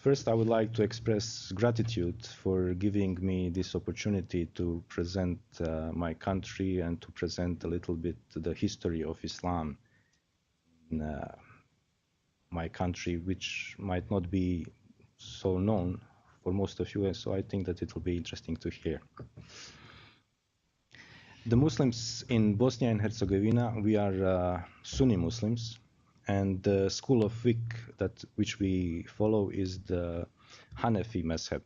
First, I would like to express gratitude for giving me this opportunity to present my country and to present a little bit the history of Islam in my country, which might not be so known for most of you, and so I think that it will be interesting to hear. The Muslims in Bosnia and Herzegovina, we are Sunni Muslims, and the school of fiqh which we follow is the Hanafi Mazhab.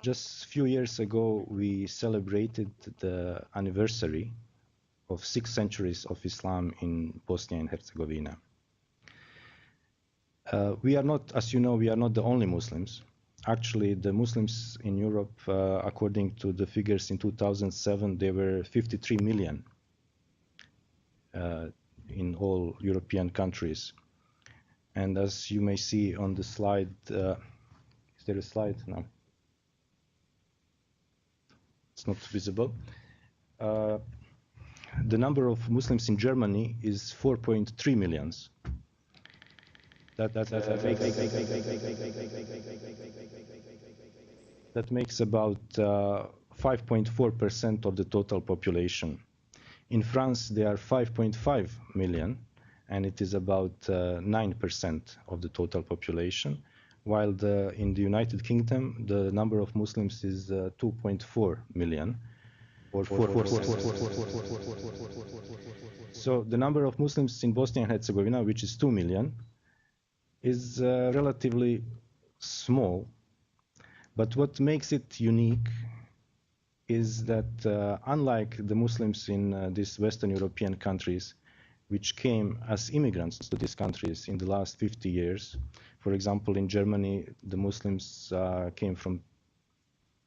Just a few years ago, we celebrated the anniversary of 6 centuries of Islam in Bosnia and Herzegovina. We are not, as you know, we are not the only Muslims. Actually, the Muslims in Europe, according to the figures in 2007, there were 53 million in all European countries. And as you may see on the slide, is there a slide? No. It's not visible. The number of Muslims in Germany is 4.3 million. That makes about 5.4% of the total population. In France, there are 5.5 million, and it is about 9% of the total population, while in the United Kingdom, the number of Muslims is 2.4 million, or 4%. So the number of Muslims in Bosnia and Herzegovina, which is 2 million, is relatively small, but what makes it unique is that unlike the Muslims in these Western European countries, which came as immigrants to these countries in the last 50 years, for example, in Germany, the Muslims came from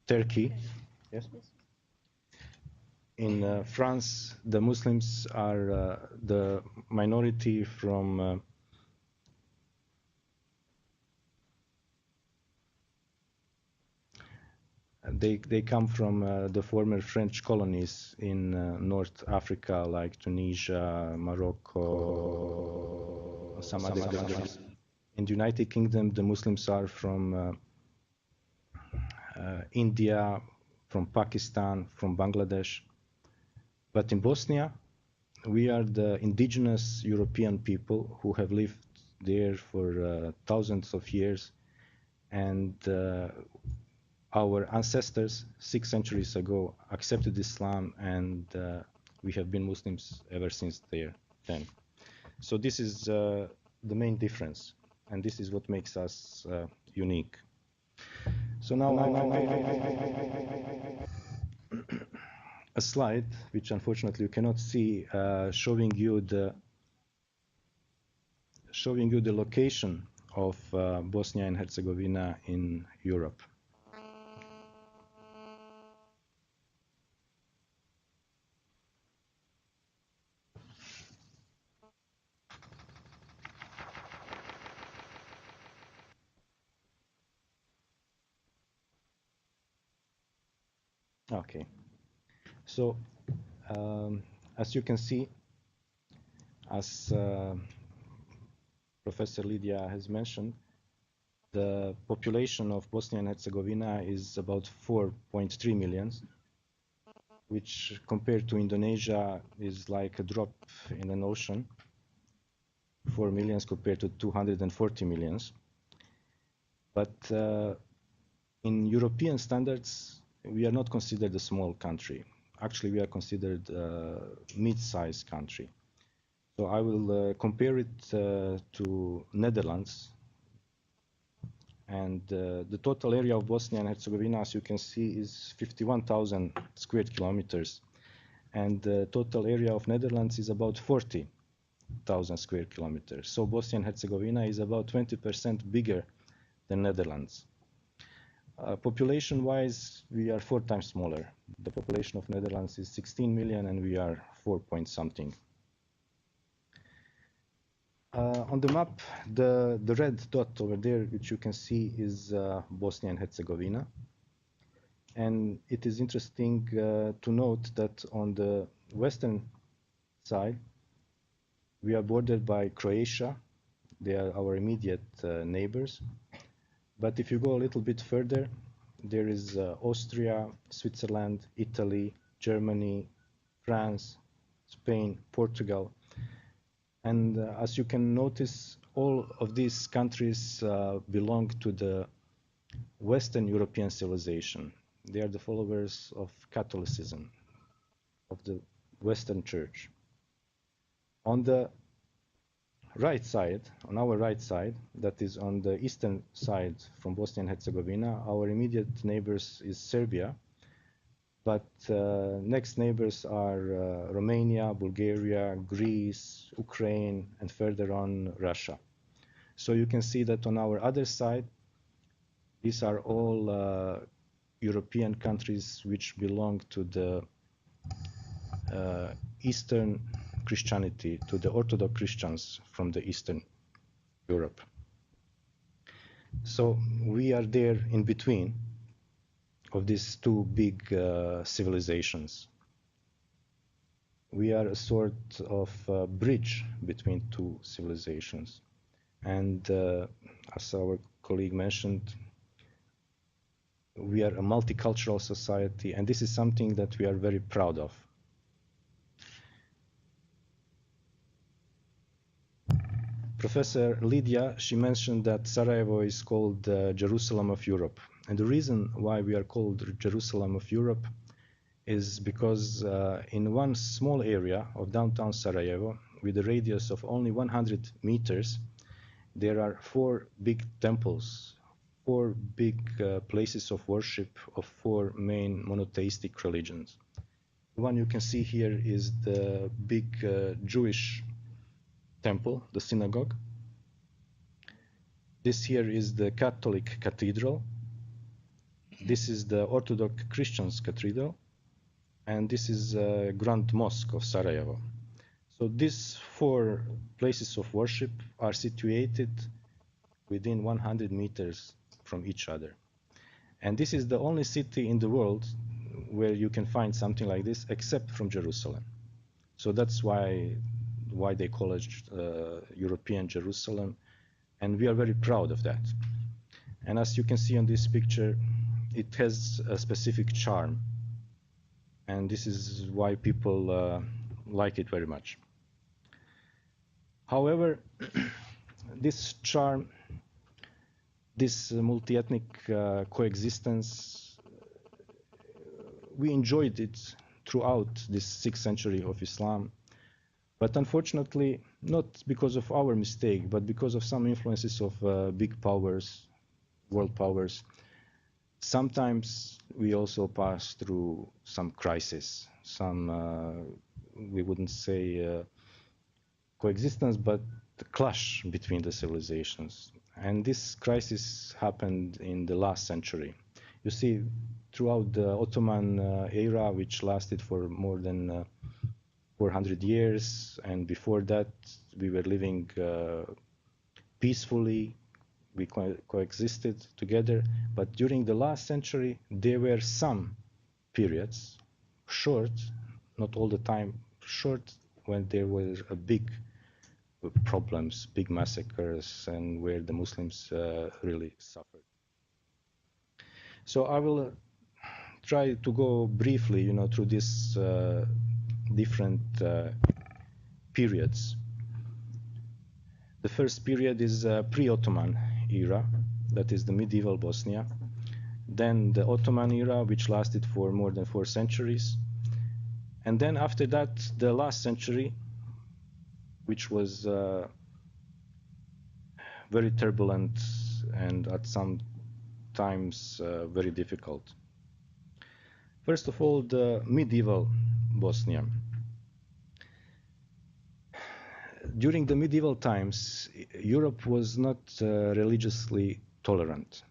Turkey. Yes? In France, the Muslims are the minority from They come from the former French colonies in North Africa, like Tunisia, Morocco, some other countries. In the United Kingdom, the Muslims are from India, from Pakistan, from Bangladesh. But in Bosnia, we are the indigenous European people who have lived there for thousands of years, and our ancestors 6 centuries ago accepted Islam, and we have been Muslims ever since then. So this is the main difference, and this is what makes us unique. So now a slide, which unfortunately you cannot see, showing you the location of Bosnia and Herzegovina in Europe. Okay, so as you can see, as Professor Lydia has mentioned, the population of Bosnia and Herzegovina is about 4.3 million, which compared to Indonesia is like a drop in an ocean, 4 million compared to 240 million. But in European standards, we are not considered a small country. Actually, we are considered a mid-sized country. So I will compare it to Netherlands. And the total area of Bosnia and Herzegovina, as you can see, is 51,000 square kilometers. And the total area of Netherlands is about 40,000 square kilometers. So Bosnia and Herzegovina is about 20% bigger than Netherlands. Population-wise, we are 4 times smaller. The population of Netherlands is 16 million, and we are 4 point something. On the map, the red dot over there, which you can see, is Bosnia and Herzegovina. And it is interesting to note that on the western side, we are bordered by Croatia. They are our immediate neighbors. But if you go a little bit further, there is Austria, Switzerland, Italy, Germany, France, Spain, Portugal. And as you can notice, all of these countries belong to the Western European civilization. They are the followers of Catholicism, of the Western Church. On the right side, on our right side, that is on the eastern side from Bosnia and Herzegovina, our immediate neighbors is Serbia, but next neighbors are Romania, Bulgaria, Greece, Ukraine, and further on Russia. So you can see that on our other side, these are all European countries which belong to the Eastern Christianity, to the Orthodox Christians from the Eastern Europe. So we are there in between of these two big civilizations. We are a sort of bridge between two civilizations. And as our colleague mentioned, we are a multicultural society, and this is something that we are very proud of. Professor Lydia, she mentioned that Sarajevo is called the Jerusalem of Europe. And the reason why we are called Jerusalem of Europe is because in one small area of downtown Sarajevo, with a radius of only 100 meters, there are 4 big temples, 4 big places of worship of 4 main monotheistic religions. The one you can see here is the big Jewish temple, the synagogue. This here is the Catholic cathedral. This is the Orthodox Christians cathedral. And this is Grand Mosque of Sarajevo. So these 4 places of worship are situated within 100 meters from each other. And this is the only city in the world where you can find something like this, except from Jerusalem. So that's why they call it European Jerusalem, and we are very proud of that. And as you can see on this picture, it has a specific charm, and this is why people like it very much. However, this charm, this multi-ethnic coexistence, we enjoyed it throughout this 6th century of Islam. But unfortunately, not because of our mistake, but because of some influences of big powers, world powers, sometimes we also pass through some crisis, some, we wouldn't say coexistence, but the clash between the civilizations. And this crisis happened in the last century. You see, throughout the Ottoman era, which lasted for more than 400 years, and before that we were living peacefully, we coexisted together. But during the last century, there were some periods, short, not all the time, short, when there were big problems, big massacres, and where the Muslims really suffered. So I will try to go briefly, through this different periods. The first period is pre-Ottoman era, that is the medieval Bosnia. Then the Ottoman era, which lasted for more than 4 centuries. And then after that, the last century, which was very turbulent and at some times very difficult. First of all, the medieval Bosnia. During the medieval times, Europe was not religiously tolerant.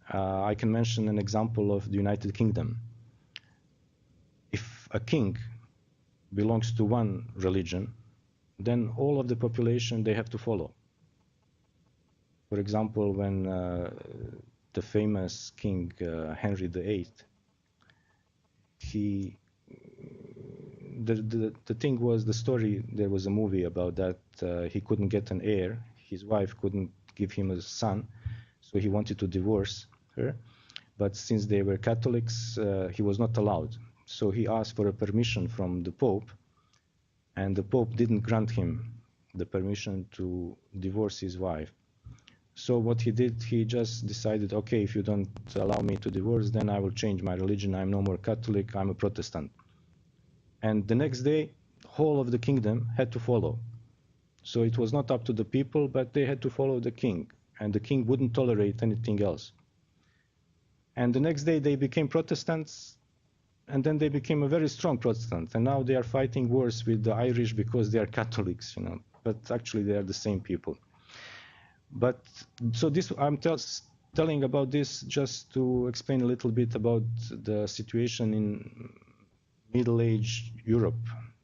I can mention an example of the United Kingdom. If a king belongs to one religion, then all of the population, they have to follow. For example, when the famous King Henry VIII, the thing was, the story, there was a movie about that, he couldn't get an heir, his wife couldn't give him a son, so he wanted to divorce her. But since they were Catholics, he was not allowed. So he asked for a permission from the Pope, and the Pope didn't grant him the permission to divorce his wife. So what he did, he just decided, okay, if you don't allow me to divorce, then I will change my religion. I'm no more Catholic, I'm a Protestant. And the next day, whole of the kingdom had to follow. So it was not up to the people, but they had to follow the king. And the king wouldn't tolerate anything else. And the next day they became Protestants, and then they became a very strong Protestant. And now they are fighting wars with the Irish because they are Catholics, you know. But actually they are the same people. But so this, I'm telling about this just to explain a little bit about the situation in Middle Age Europe,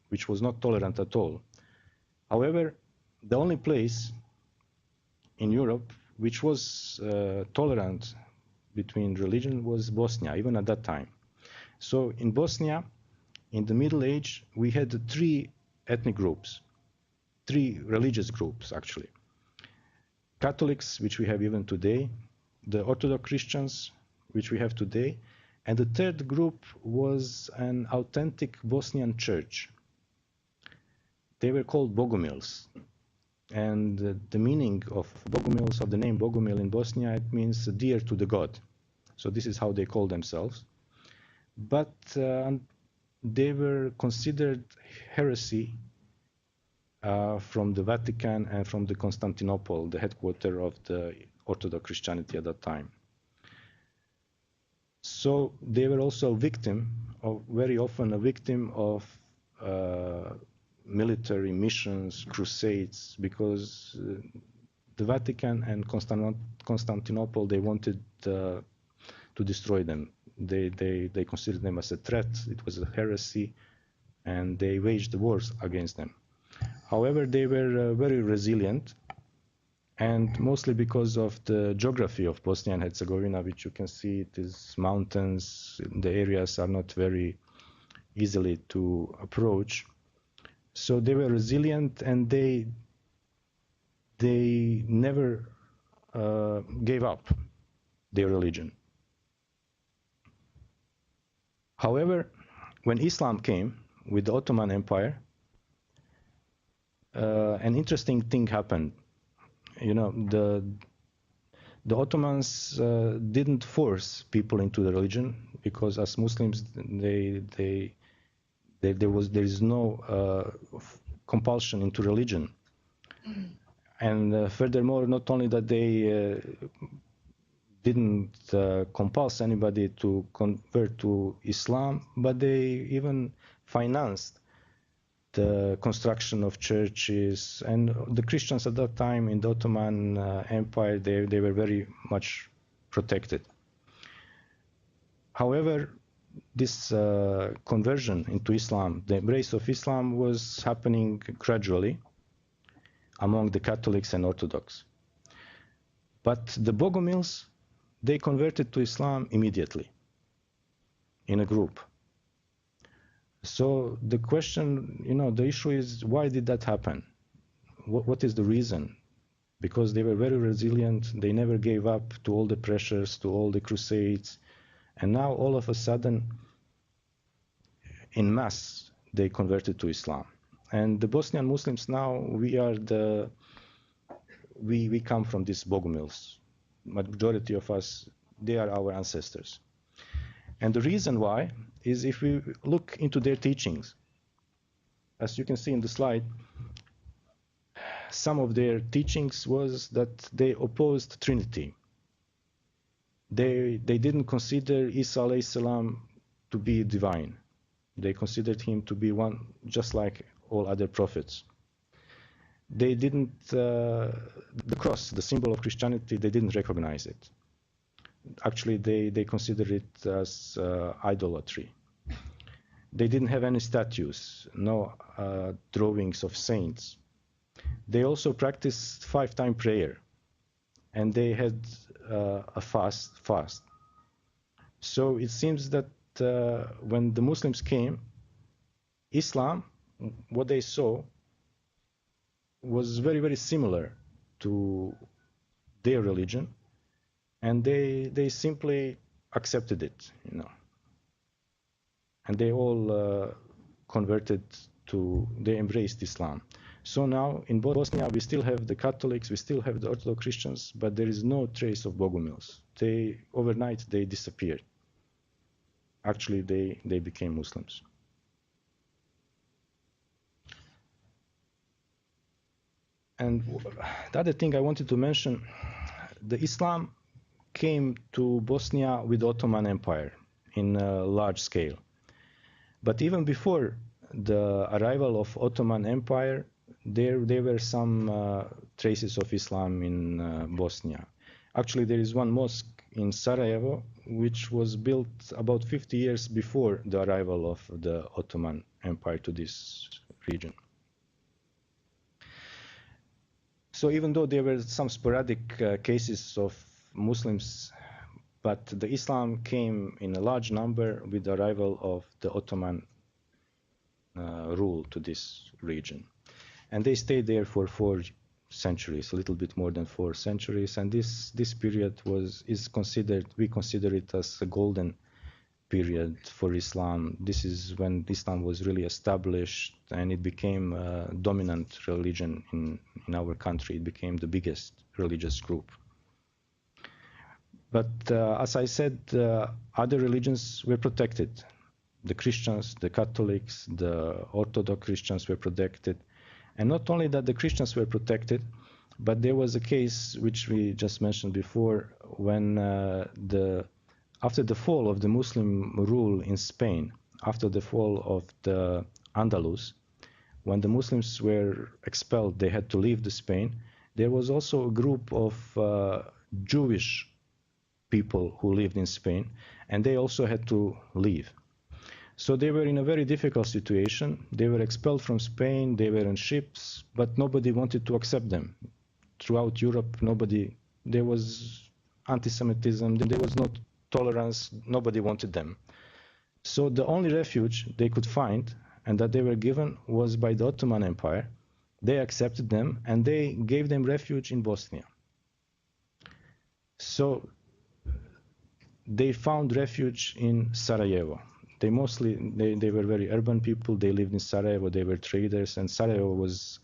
which was not tolerant at all. However, the only place in Europe which was tolerant between religion was Bosnia, even at that time. So in Bosnia, in the Middle Age, we had three ethnic groups, three religious groups actually. Catholics, which we have even today, the Orthodox Christians, which we have today, and the third group was an authentic Bosnian church. They were called Bogumils. And the meaning of Bogumils, of the name Bogumil in Bosnia, it means dear to the God. So this is how they call themselves. But they were considered heresy from the Vatican and from the Constantinople, the headquarters of the Orthodox Christianity at that time. So they were also a victim, of, very often a victim of military missions, crusades, because the Vatican and Constantinople, they wanted to destroy them. They considered them as a threat. It was a heresy, and they waged wars against them. However, they were very resilient, and mostly because of the geography of Bosnia and Herzegovina, which you can see, it is mountains. The areas are not very easily to approach. So they were resilient, and they never gave up their religion. However, when Islam came with the Ottoman Empire, an interesting thing happened. You know, the Ottomans didn't force people into the religion, because as Muslims, there is no compulsion into religion. And furthermore, not only that they didn't compel anybody to convert to Islam, but they even financed the construction of churches. And the Christians at that time in the Ottoman Empire, they were very much protected. However, this conversion into Islam, the embrace of Islam, was happening gradually among the Catholics and Orthodox. But the Bogumils, they converted to Islam immediately in a group. So the question, you know, the issue is, why did that happen? What is the reason? Because they were very resilient. They never gave up to all the pressures, to all the crusades. And now all of a sudden, in mass, they converted to Islam. And the Bosnian Muslims now, we come from these Bogumils. Majority of us, they are our ancestors. And the reason why is, if we look into their teachings, as you can see in the slide, some of their teachings was that they opposed Trinity. They didn't consider Isa alayhi salam to be divine. They considered him to be one just like all other prophets. They didn't, the cross, the symbol of Christianity, they didn't recognize it. Actually, they considered it as idolatry. They didn't have any statues, no drawings of saints. They also practiced 5-time prayer, and they had a fast. So it seems that when the Muslims came, Islam, what they saw was very, very similar to their religion, and they simply accepted it, you know, and they all converted they embraced Islam. So now in Bosnia we still have the Catholics, we still have the Orthodox Christians, but there is no trace of Bogumils. Overnight they disappeared. Actually they became Muslims. And the other thing I wanted to mention, the Islam came to Bosnia with the Ottoman Empire in a large scale. But even before the arrival of Ottoman Empire, there were some traces of Islam in Bosnia. Actually, there is one mosque in Sarajevo, which was built about 50 years before the arrival of the Ottoman Empire to this region. So even though there were some sporadic cases of Muslims, but the Islam came in a large number with the arrival of the Ottoman rule to this region. And they stayed there for 4 centuries, a little bit more than 4 centuries. And this period we consider it as a golden period for Islam. This is when Islam was really established and it became a dominant religion in our country. It became the biggest religious group. But as I said, other religions were protected. The Christians, the Catholics, the Orthodox Christians were protected. And not only that the Christians were protected, but there was a case which we just mentioned before when after the fall of the Muslim rule in Spain, after the fall of the Andalus, when the Muslims were expelled, they had to leave the Spain, there was also a group of Jewish people who lived in Spain, and they also had to leave. So they were in a very difficult situation. They were expelled from Spain, they were on ships, but nobody wanted to accept them. Throughout Europe, there was anti-Semitism, there was no tolerance, nobody wanted them. So the only refuge they could find and that they were given was by the Ottoman Empire. They accepted them and they gave them refuge in Bosnia. So they found refuge in Sarajevo. They were very urban people. They lived in Sarajevo. They were traders, and Sarajevo was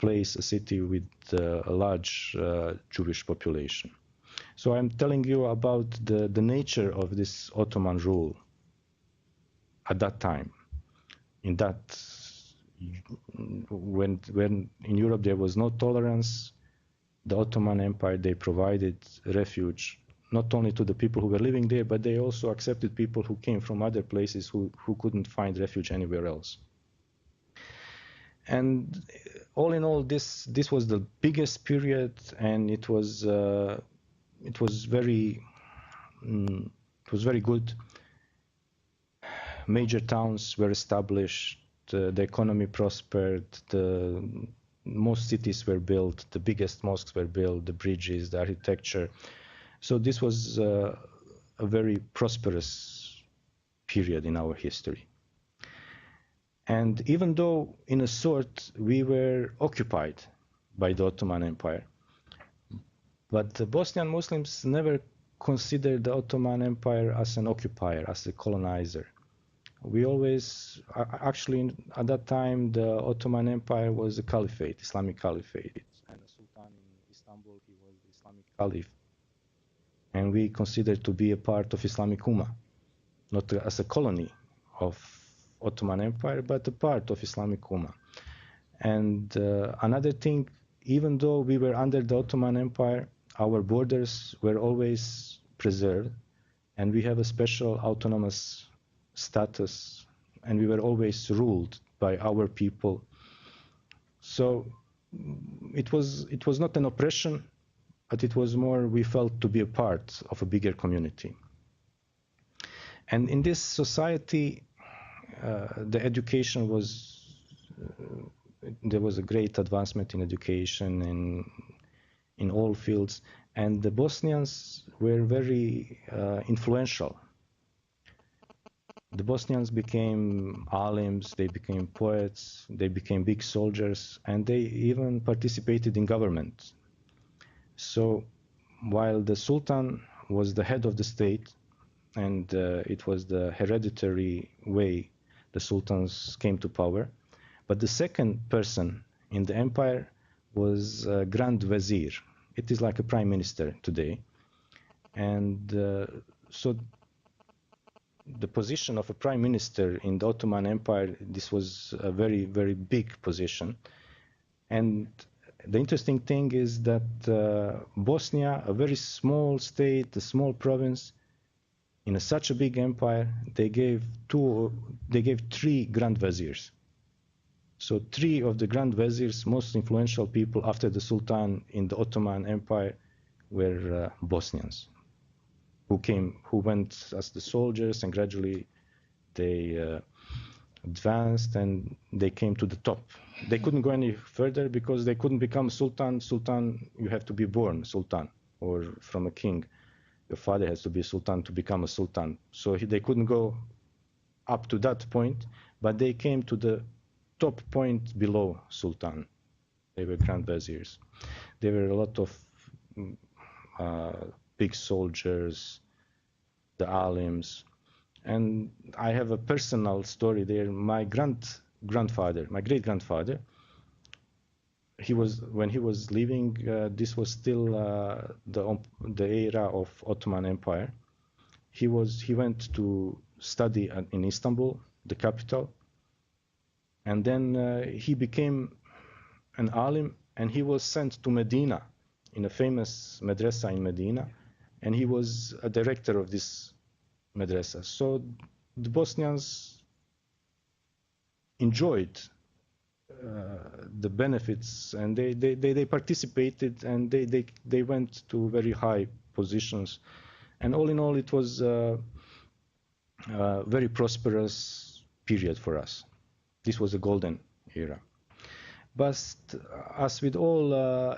a city with a large Jewish population. So I'm telling you about the nature of this Ottoman rule at that time. When in Europe there was no tolerance, the Ottoman Empire, they provided refuge not only to the people who were living there, but they also accepted people who came from other places who couldn't find refuge anywhere else. And all in all, this was the biggest period, and it was very good. Major towns were established, the economy prospered, most cities were built, the biggest mosques were built, the bridges, the architecture. So this was a very prosperous period in our history. And even though, in a sort, we were occupied by the Ottoman Empire, but the Bosnian Muslims never considered the Ottoman Empire as an occupier, as a colonizer. We always, actually, at that time, the Ottoman Empire was a caliphate, Islamic caliphate. And the Sultan in Istanbul, he was the Islamic caliph. And we considered to be a part of Islamic Ummah, not as a colony of Ottoman Empire, but a part of Islamic Ummah. And another thing, even though we were under the Ottoman Empire, our borders were always preserved, and we have a special autonomous status, and we were always ruled by our people. So it was not an oppression, but it was more, we felt to be a part of a bigger community. And in this society, the education was, there was a great advancement in education in all fields, and the Bosnians were very influential. The Bosnians became alims, they became poets, they became big soldiers, and they even participated in government. So while the Sultan was the head of the state, and it was the hereditary way the sultans came to power. But the second person in the empire was Grand Vizier. It is like a prime minister today. And so the position of a prime minister in the Ottoman Empire, this was a very, very big position. And the interesting thing is that Bosnia, a very small state, a small province, in such a big empire, they gave three Grand Viziers. So three of the Grand Viziers, most influential people after the Sultan in the Ottoman Empire, were Bosnians, who went as the soldiers, and gradually they advanced and they came to the top. They couldn't go any further because they couldn't become Sultan. Sultan, you have to be born Sultan or from a king. Your father has to be Sultan to become a Sultan. So they couldn't go up to that point, but they came to the top point below Sultan. They were Grand Viziers. There were a lot of big soldiers, the alims. And I have a personal story there. My great-grandfather, when he was leaving, this was still the era of Ottoman Empire. He went to study in Istanbul, the capital, and then he became an alim, and he was sent to Medina, in a famous madrasa in Medina, and he was a director of this madrasa. So the Bosnians enjoyed the benefits, and they participated, and they went to very high positions, and all in all, it was a very prosperous period for us. This was a golden era. But as with all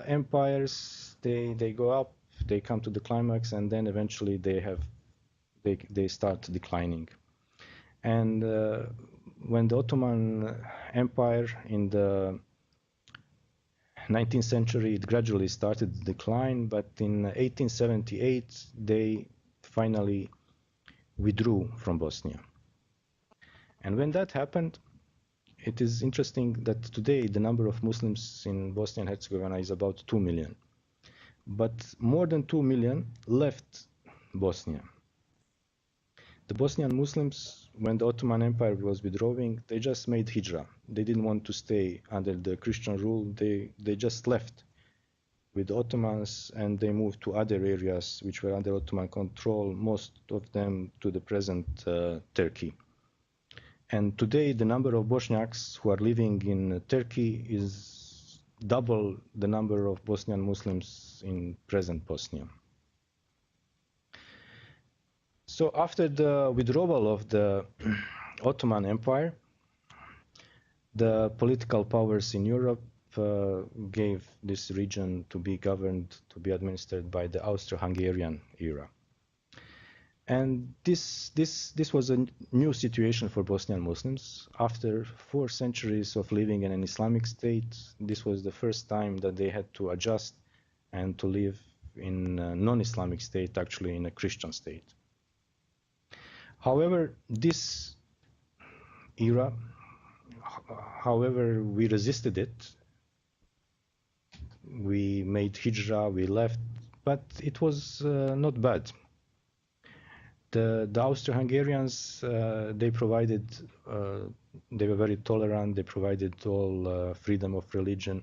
empires, they go up, they come to the climax, and then eventually they start declining. And when the Ottoman Empire in the 19th century, it gradually started to decline, but in 1878, they finally withdrew from Bosnia. And when that happened, it is interesting that today the number of Muslims in Bosnia and Herzegovina is about 2 million. But more than 2 million left Bosnia. The Bosnian Muslims, when the Ottoman Empire was withdrawing, they just made hijrah. They didn't want to stay under the Christian rule. They just left with the Ottomans, and they moved to other areas which were under Ottoman control, most of them to the present Turkey. And today the number of Bosniaks who are living in Turkey is double the number of Bosnian Muslims in present Bosnia. So after the withdrawal of the Ottoman Empire, the political powers in Europe gave this region to be governed, to be administered by the Austro-Hungarian era. And this was a new situation for Bosnian Muslims. After 4 centuries of living in an Islamic state, this was the first time that they had to adjust and to live in a non-Islamic state, actually in a Christian state. However, this era, however, we resisted it. We made hijrah, we left, but it was not bad. The Austro-Hungarians, they were very tolerant, they provided all freedom of religion.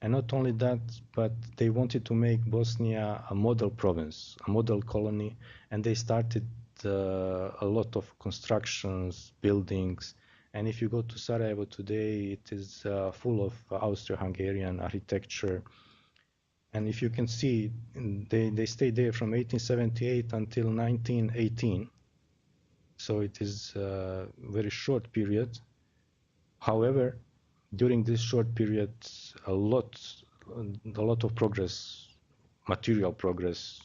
And not only that, but they wanted to make Bosnia a model province, a model colony, and they started a lot of constructions, buildings. And if you go to Sarajevo today, it is full of Austro-Hungarian architecture. And if you can see, they stayed there from 1878 until 1918. So it is a very short period. However, during this short period, a lot of progress, material progress,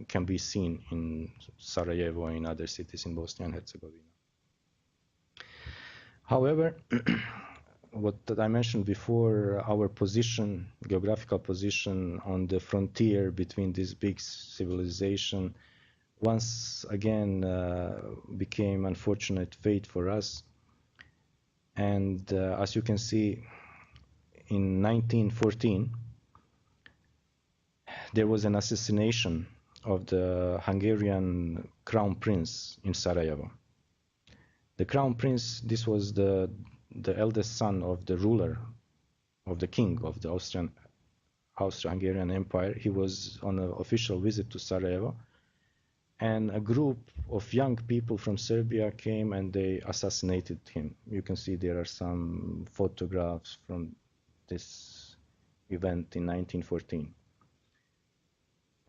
can be seen in Sarajevo and in other cities in Bosnia and Herzegovina. However, what I mentioned before, our position, geographical position on the frontier between this big civilization, once again became unfortunate fate for us. And as you can see, in 1914, there was an assassination of the Hungarian crown prince in Sarajevo. The crown prince, this was the eldest son of the ruler, of the king of the Austro-Hungarian Empire. He was on an official visit to Sarajevo, and a group of young people from Serbia came and they assassinated him. You can see there are some photographs from this event in 1914.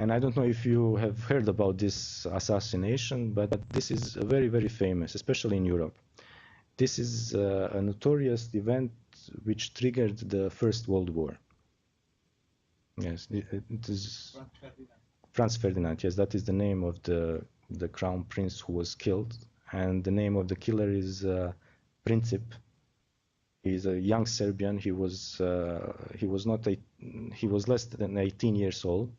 And I don't know if you have heard about this assassination, but this is very, very famous, especially in Europe. This is a notorious event which triggered the First World War. Yes, it is Franz Ferdinand. Yes, that is the name of the crown prince who was killed, and the name of the killer is Princip. He's a young Serbian. He was less than 18 years old.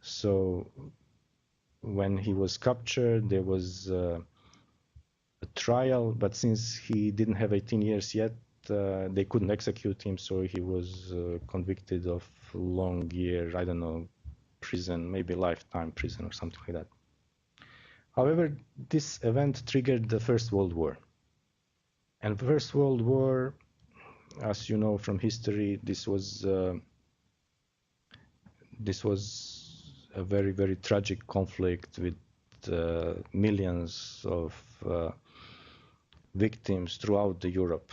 So when he was captured, there was a trial, but since he didn't have 18 years yet, they couldn't execute him, so he was convicted of long year, I don't know, prison, maybe lifetime prison or something like that. However, this event triggered the First World War. And the First World War, as you know from history, this was a very, very tragic conflict with millions of victims throughout Europe.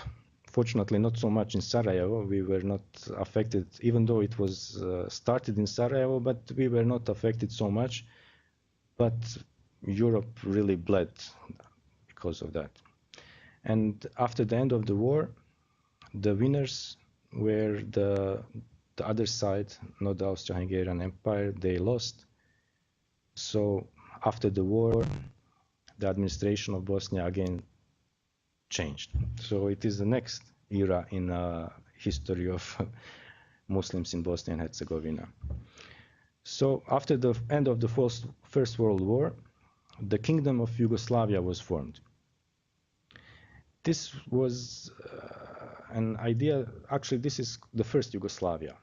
Fortunately, not so much in Sarajevo. We were not affected, even though it was started in Sarajevo, but we were not affected so much. But Europe really bled because of that. And after the end of the war, the winners were the other side, not the Austro-Hungarian Empire. They lost. So after the war, the administration of Bosnia again changed. So it is the next era in history of Muslims in Bosnia and Herzegovina. So after the end of the First World War, the Kingdom of Yugoslavia was formed. This was an idea, actually this is the first Yugoslavia.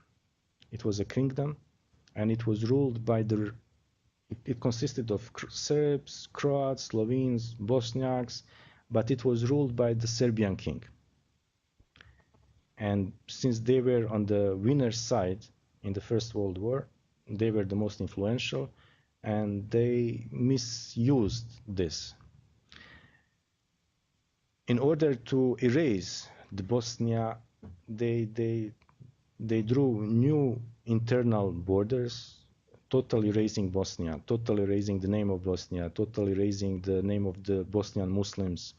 It was a kingdom, and it was ruled by it consisted of Serbs, Croats, Slovenes, Bosniaks, but it was ruled by the Serbian king. And since they were on the winner's side in the First World War, they were the most influential, and they misused this. In order to erase the Bosnia, they drew new internal borders, totally erasing Bosnia, totally erasing the name of Bosnia, totally erasing the name of the Bosnian Muslims.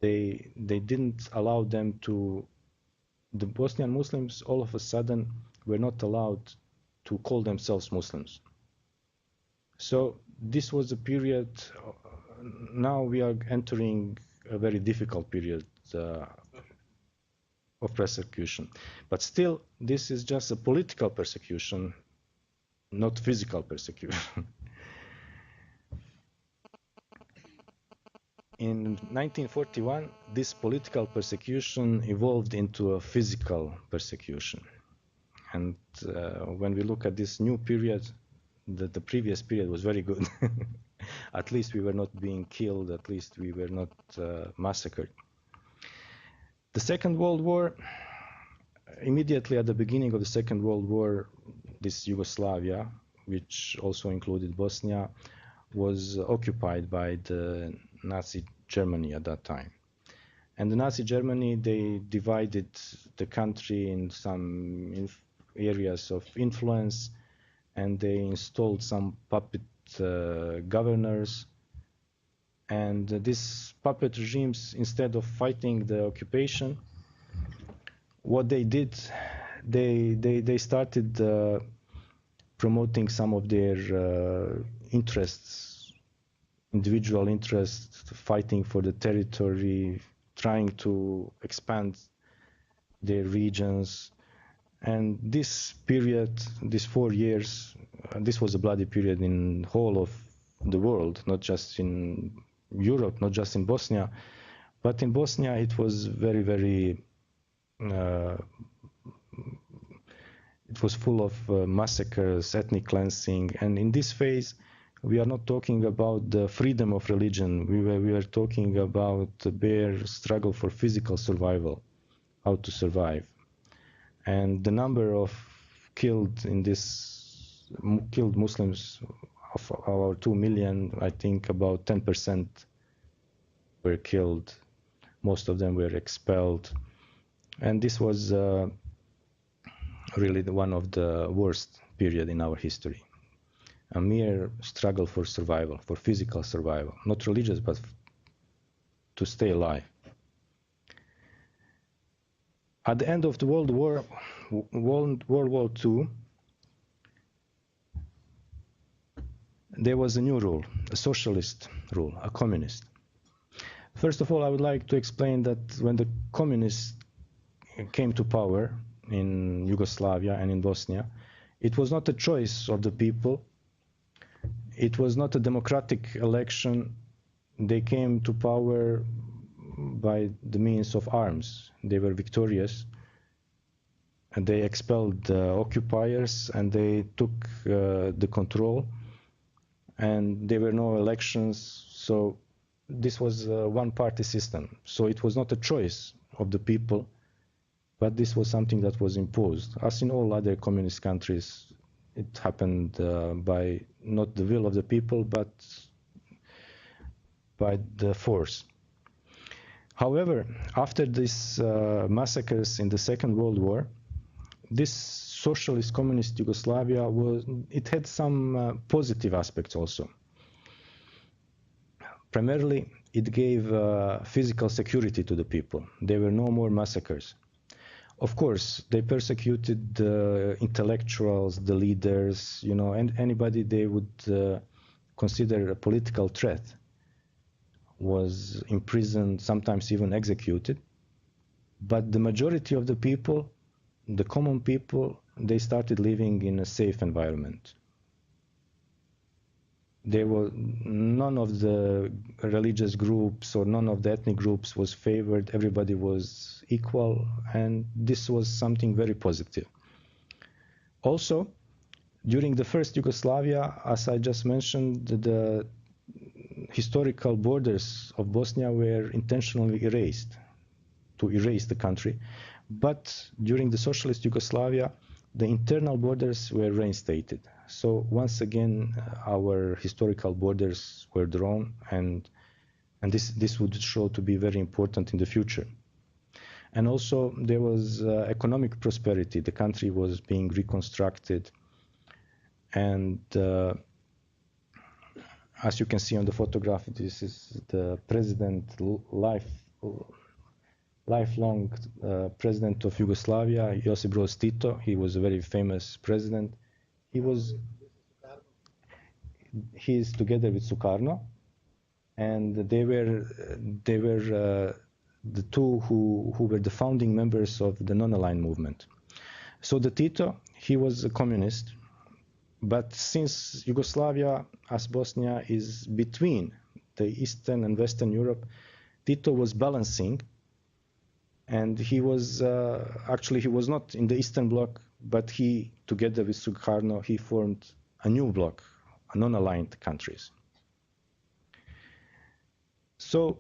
They didn't allow them to, the Bosnian Muslims all of a sudden were not allowed to call themselves Muslims. So this was a period, now we are entering a very difficult period of persecution. But still, this is just a political persecution, not physical persecution. In 1941, this political persecution evolved into a physical persecution. And when we look at this new period, the previous period was very good. At least we were not being killed, at least we were not massacred. The Second World War, immediately at the beginning of the Second World War, this Yugoslavia, which also included Bosnia, was occupied by the Nazi Germany at that time. And the Nazi Germany, they divided the country in some areas of influence, and they installed some puppet governors. And these puppet regimes, instead of fighting the occupation, what they did, they started promoting some of their interests, individual interests, fighting for the territory, trying to expand their regions. And this period, these 4 years, this was a bloody period in the whole of the world, not just in Europe, not just in Bosnia. But in Bosnia, it was very, very, it was full of massacres, ethnic cleansing. And in this phase, we are not talking about the freedom of religion. We were talking about the bare struggle for physical survival, how to survive. And the number of killed Muslims of our 2 million, I think about 10% were killed. Most of them were expelled. And this was really one of the worst period in our history. A mere struggle for survival, for physical survival, not religious, but to stay alive. At the end of the World War II, there was a new rule, a socialist rule, a communist. First of all, I would like to explain that when the communists came to power in Yugoslavia and in Bosnia, it was not a choice of the people. It was not a democratic election. They came to power by the means of arms. They were victorious, and they expelled the occupiers, and they took the control, and there were no elections. So this was a one-party system. So it was not a choice of the people, but this was something that was imposed. As in all other communist countries, it happened by not the will of the people, but by the force. However, after these massacres in the Second World War, this socialist communist Yugoslavia it had some positive aspects also. Primarily, it gave physical security to the people. There were no more massacres. Of course, they persecuted the intellectuals, the leaders, and anybody they would consider a political threat was imprisoned, sometimes even executed. But the majority of the people, the common people, they started living in a safe environment. There were none of the religious groups or none of the ethnic groups was favored. Everybody was equal, and this was something very positive. Also, during the first Yugoslavia, as I just mentioned, the historical borders of Bosnia were intentionally erased, to erase the country. But during the socialist Yugoslavia, the internal borders were reinstated. So once again, our historical borders were drawn, and this would show to be very important in the future. And also there was economic prosperity. The country was being reconstructed, and as you can see on the photograph, this is the president, lifelong president of Yugoslavia, Josip Broz Tito. He was a very famous president. He is together with Sukarno, and they were the two who were the founding members of the non-aligned movement. So the Tito, he was a communist, but since Yugoslavia, as Bosnia, is between the Eastern and Western Europe, Tito was balancing, and he was actually he was not in the Eastern Bloc, but he, together with Sukarno, he formed a new bloc, non-aligned countries. So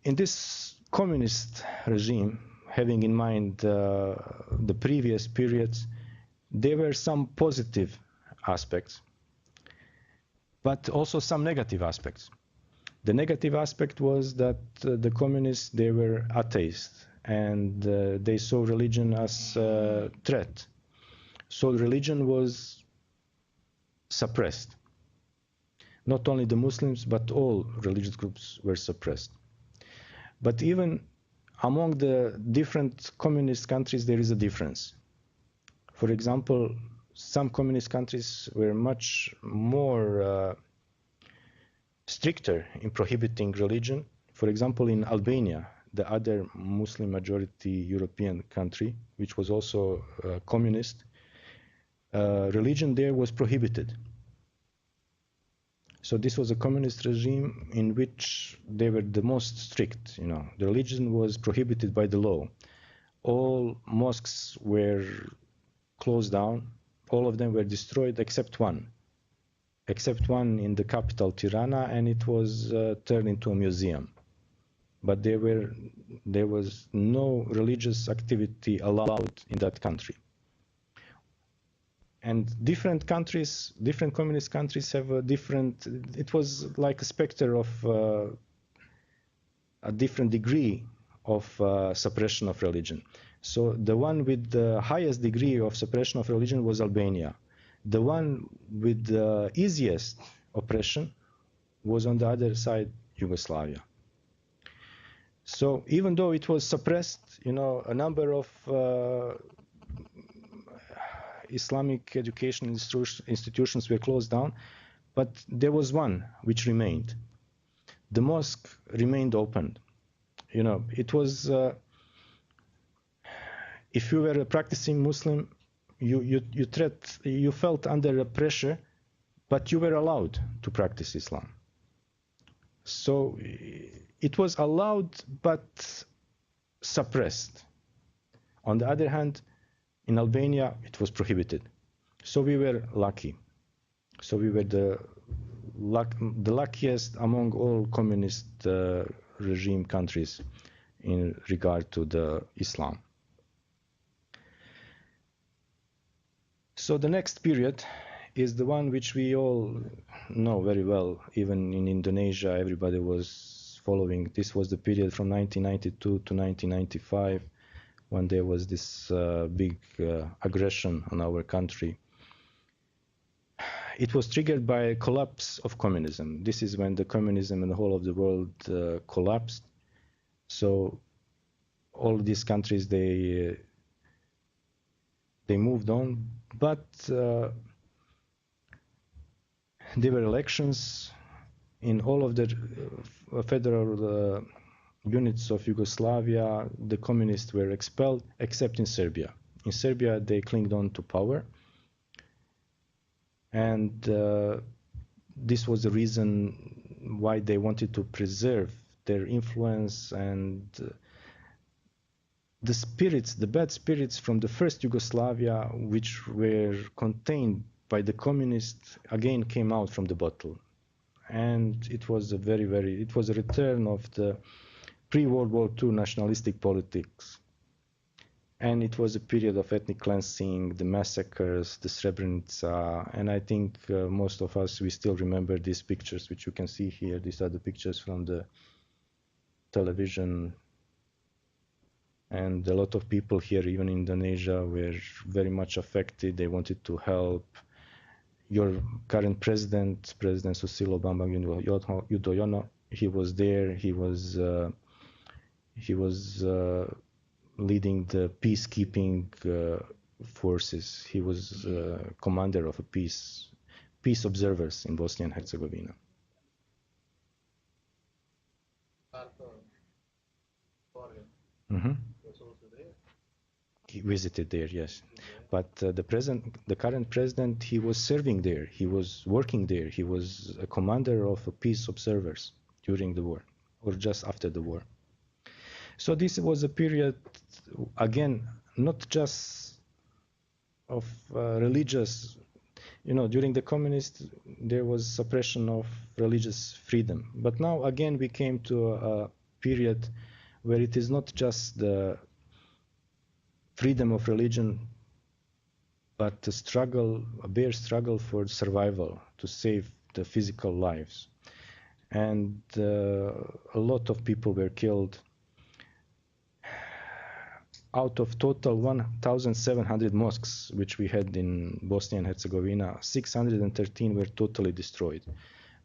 in this communist regime, having in mind the previous periods, there were some positive aspects, but also some negative aspects. The negative aspect was that the communists, they were atheists, and they saw religion as a threat. So religion was suppressed. Not only the Muslims, but all religious groups were suppressed. But even among the different communist countries, there is a difference. For example, some communist countries were much more stricter in prohibiting religion. For example, in Albania, the other Muslim majority European country, which was also communist, religion there was prohibited. So this was a communist regime in which they were the most strict. You know, the religion was prohibited by the law. All mosques were closed down. All of them were destroyed except one in the capital Tirana, and it was turned into a museum. But there was no religious activity allowed in that country. And different countries, different communist countries have a different, it was like a specter of a different degree of suppression of religion. So the one with the highest degree of suppression of religion was Albania. The one with the easiest oppression was on the other side, Yugoslavia. So even though it was suppressed, you know, a number of Islamic education institutions were closed down, but there was one which remained. The mosque remained open. You know, it was, if you were a practicing Muslim, you felt under a pressure, but you were allowed to practice Islam. So it was allowed, but suppressed. On the other hand, in Albania, it was prohibited. So we were lucky. So we were the luckiest among all communist regime countries in regard to the Islam. So the next period is the one which we all know very well. Even in Indonesia, everybody was following. This was the period from 1992 to 1995, when there was this big aggression on our country. It was triggered by a collapse of communism. This is when the communism in the whole of the world collapsed. So all these countries, they moved on, but there were elections in all of the federal units of Yugoslavia. The communists were expelled, except in Serbia. In Serbia, they clinged on to power. And this was the reason why they wanted to preserve their influence, and the spirits, the bad spirits from the first Yugoslavia, which were contained by the communists, again came out from the bottle. And it was a it was a return of the pre-World War II nationalistic politics. And it was a period of ethnic cleansing, the massacres, the Srebrenica, and I think most of us, we still remember these pictures, which you can see here. These are the pictures from the television. And a lot of people here, even in Indonesia, were very much affected. They wanted to help. Your current president, President Susilo Bambang Yudhoyono, he was there. He was leading the peacekeeping forces. He was commander of a peace observers in Bosnia and Herzegovina. Mm-hmm. He visited there, yes. But the current president, he was serving there. He was working there. He was a commander of a peace observers during the war, or just after the war. So this was a period, again, not just of religious, you know, during the communists, there was suppression of religious freedom. But now, again, we came to a period where it is not just the freedom of religion, but a struggle, a bare struggle for survival, to save the physical lives. And a lot of people were killed. Out of total 1,700 mosques which we had in Bosnia and Herzegovina, 613 were totally destroyed.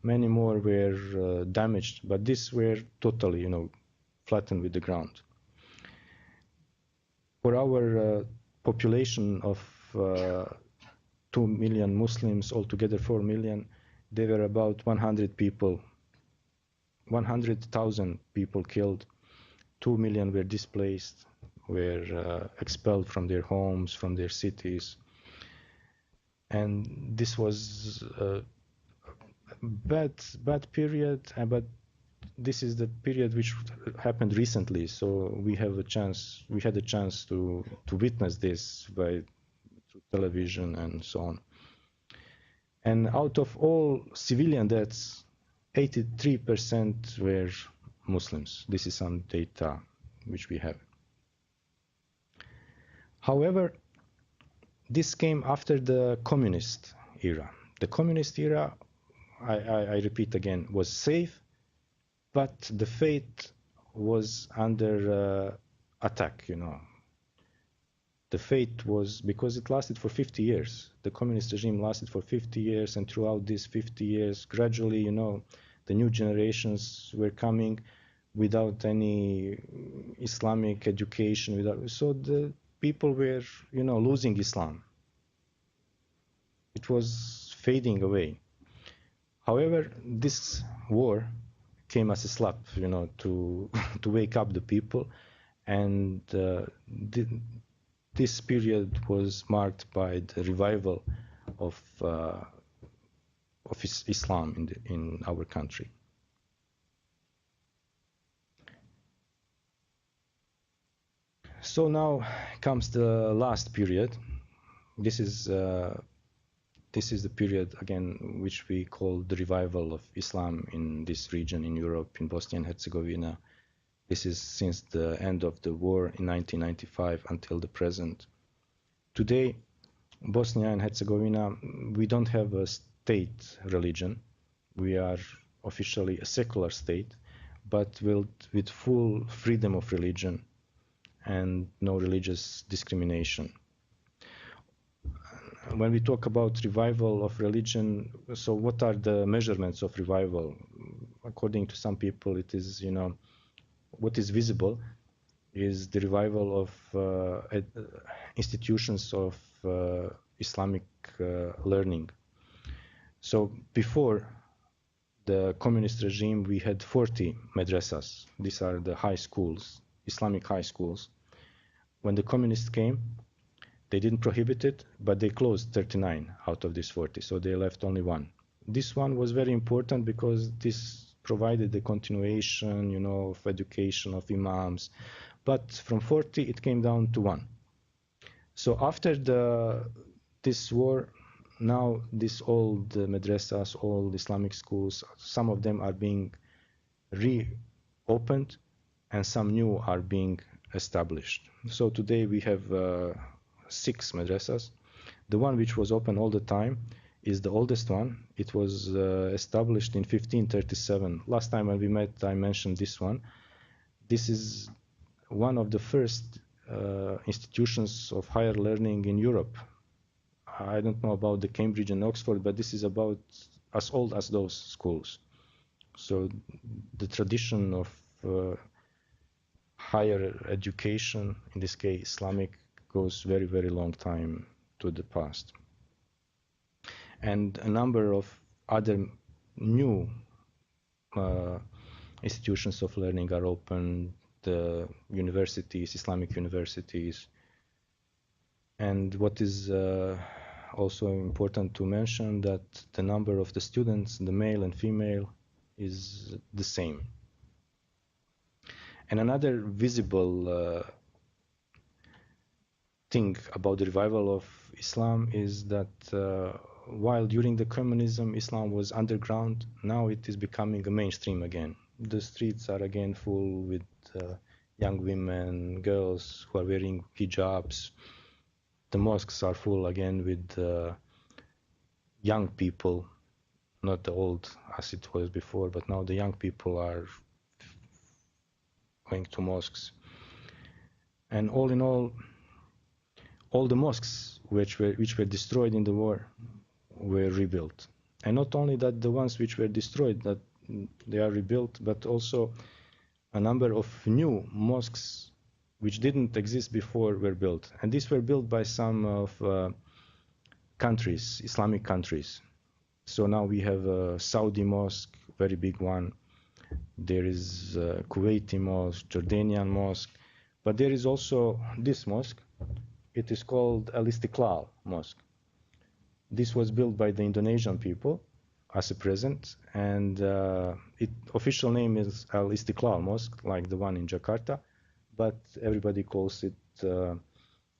Many more were damaged, but these were totally, you know, flattened with the ground. For our population of 2 million Muslims, altogether 4 million, there were about 100,000 people killed. 2 million were displaced, were expelled from their homes, from their cities. And this was a bad period, but this is the period which happened recently. So we had a chance to witness this through television and so on. And out of all civilian deaths, 83% were Muslims. This is some data which we have. However, this came after the communist era. The communist era, I repeat again, was safe, but the faith was under attack, you know. The faith was, because it lasted for 50 years. The communist regime lasted for 50 years, and throughout these 50 years, gradually, you know, the new generations were coming without any Islamic education, so the people were, you know, losing Islam. It was fading away. However, this war came as a slap, you know, to wake up the people, and this period was marked by the revival of Islam in our country. So now comes the last period. This is the period again which we call the revival of Islam in this region in Europe, in Bosnia and Herzegovina. This is since the end of the war in 1995 until the present. Today, Bosnia and Herzegovina, we don't have a state religion. We are officially a secular state, but with full freedom of religion and no religious discrimination. When we talk about revival of religion, so what are the measurements of revival? According to some people, it is, you know, what is visible is the revival of institutions of Islamic learning. So before the communist regime, we had 40 madrasas. These are the high schools, Islamic high schools. When the communists came, they didn't prohibit it, but they closed 39 out of these 40, so they left only one. This one was very important because this provided the continuation, you know, of education of imams, but from 40 it came down to one. So after this war, now these old madrasas, old Islamic schools, some of them are being reopened and some new are being established. So today we have 6 madrasas. The one which was open all the time is the oldest one. It was established in 1537. Last time when we met, I mentioned this one. This is one of the first institutions of higher learning in Europe. I don't know about the Cambridge and Oxford, but this is about as old as those schools. So the tradition of higher education, in this case Islamic, goes very, very long time to the past. And a number of other new institutions of learning are open, the universities, Islamic universities. And what is also important to mention, that the number of the students, the male and female, is the same. And another visible thing about the revival of Islam is that while during the communism Islam was underground, now it is becoming a mainstream again. The streets are again full with young women, girls who are wearing hijabs. The mosques are full again with young people, not the old as it was before, but now the young people are going to mosques. And all in all the mosques which were destroyed in the war were rebuilt. And not only that, the ones which were destroyed, that they are rebuilt, but also a number of new mosques which didn't exist before were built. And these were built by some of countries, Islamic countries. So now we have a Saudi mosque, very big one. There is Kuwaiti mosque, Jordanian mosque, but there is also this mosque. It is called Al Istiqlal Mosque. This was built by the Indonesian people as a present, and its official name is Al Istiqlal Mosque, like the one in Jakarta, but everybody calls it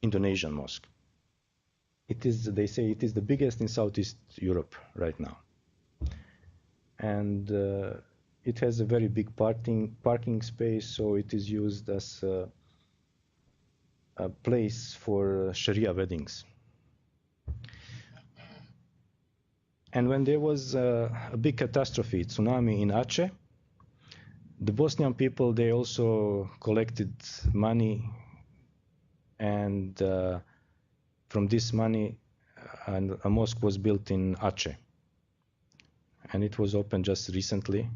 Indonesian Mosque. It is, they say, it is the biggest in Southeast Europe right now, and it has a very big parking space, so it is used as a place for Sharia weddings. And when there was a big catastrophe, tsunami in Aceh, the Bosnian people, they also collected money, and from this money, a mosque was built in Aceh. And it was opened just recently.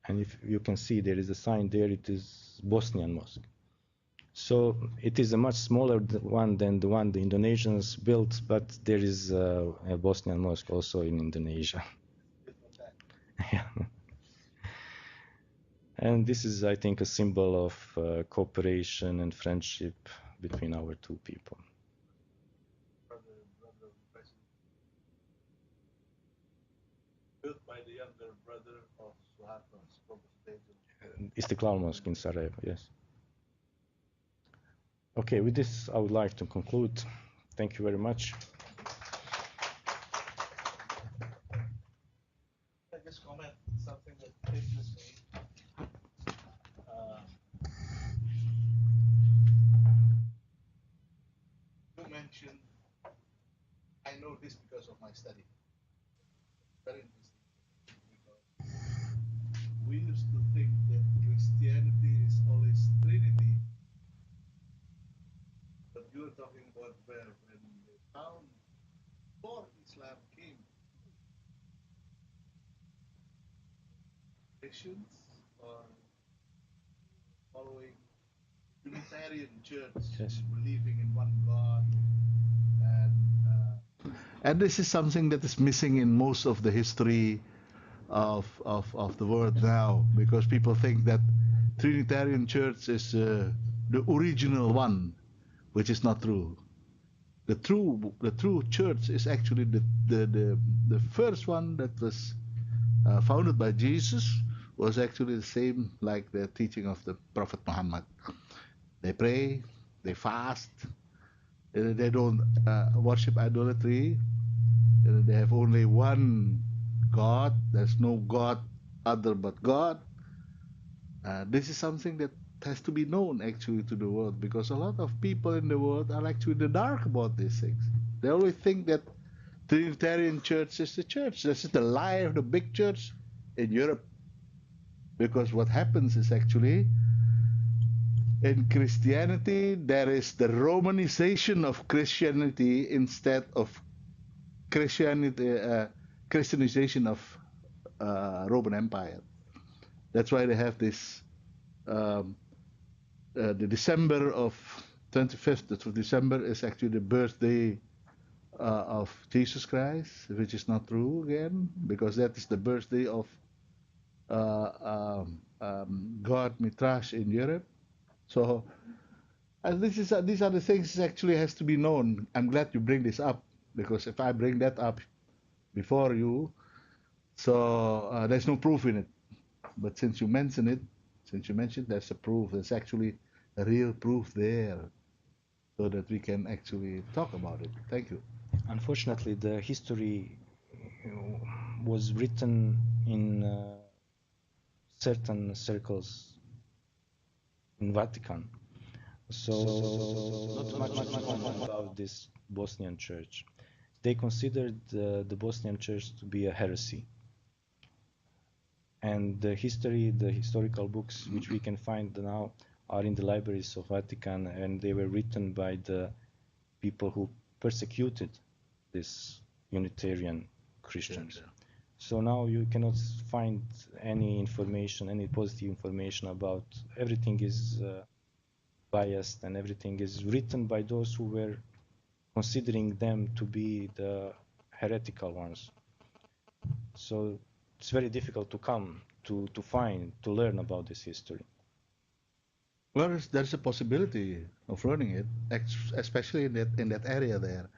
And if you can see, there is a sign there, it is Bosnian Mosque. So it is a much smaller one than the one the Indonesians built, but there is a Bosnian mosque also in Indonesia. Yeah. And this is, I think, a symbol of cooperation and friendship between our two people. Built by the younger brother of Suharto's Istiklal Mosque in Sarajevo, yes. Okay, with this, I would like to conclude. Thank you very much. I just comment something that interests me. You mentioned, I know this because of my study. Very interesting. Because we used to think that Christianity is always Trinity. But you were talking about where when they found before Islam came, Christians or following Unitarian Church, Yes. believing in one God, and this is something that is missing in most of the history of the world now, because people think that Trinitarian Church is the original one, which is not true. The true church is actually the first one that was founded by Jesus, was actually the same like the teaching of the Prophet Muhammad. They pray, they fast, they don't worship idolatry. They have only one God. There's no God other but God. This is something that has to be known actually to the world, because a lot of people in the world are actually in the dark about these things. They always think that Trinitarian Church is the church. This is the lie of the big church in Europe. Because what happens is actually in Christianity, there is the Romanization of Christianity instead of Christianization of Roman Empire. That's why they have this the December of 25th of December is actually the birthday of Jesus Christ, which is not true again, because that is the birthday of God Mitrash in Europe. So these are the things that actually has to be known. I'm glad you bring this up, because if I bring that up before you, so there's no proof in it. But since you mentioned there's a proof. There's actually a real proof there, so that we can actually talk about it. Thank you. Unfortunately, the history was written in certain circles in Vatican. So not much about this Bosnian church. They considered the Bosnian church to be a heresy. And the historical books which we can find now are in the libraries of Vatican, and they were written by the people who persecuted these Unitarian Christians. Yeah. So now you cannot find any information, any positive information about everything is biased, and everything is written by those who were considering them to be the heretical ones. So it's very difficult to come to learn about this history. Well, there's a possibility of learning it, especially in that area there.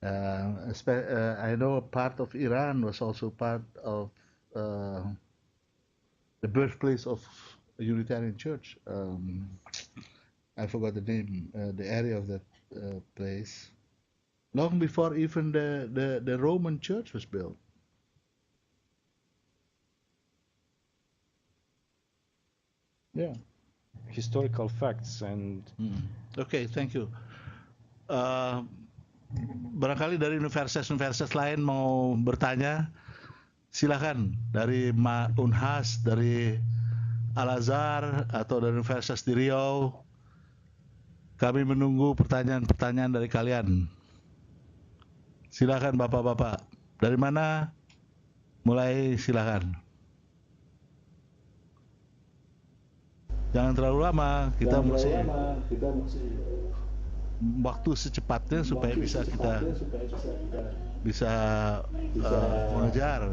I know a part of Iran was also part of the birthplace of a Unitarian Church. I forgot the name, the area of that place. Long before even the Roman Church was built. Yeah. Historical facts and. Okay, thank you. Barangkali dari universitas-universitas lain mau bertanya, silakan dari Unhas, dari Al-Azhar atau dari Universitas di Riau. Kami menunggu pertanyaan-pertanyaan dari kalian. Silakan Bapak-bapak. Dari mana? Mulai silakan. Jangan terlalu lama, kita mesti waktu secepatnya supaya bisa kita mengejar.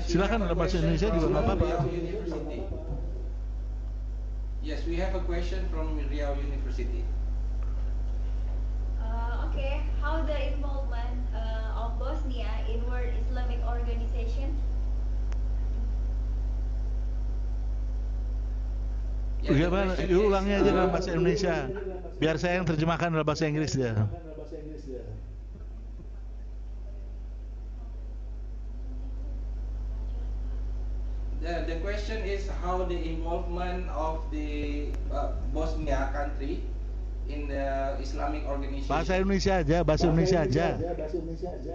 Silakan dalam bahasa Indonesia juga nggak apa-apa. Yes, we have a question from Riau University. Okay, how the involvement of Bosnia in World Islamic Organization? Gimana? Ulangnya aja dalam bahasa Indonesia, biar saya yang terjemahkan dalam bahasa Inggris ya. The question is how the involvement of the Bosnia country in the Islamic organization. Bahasa Indonesia aja.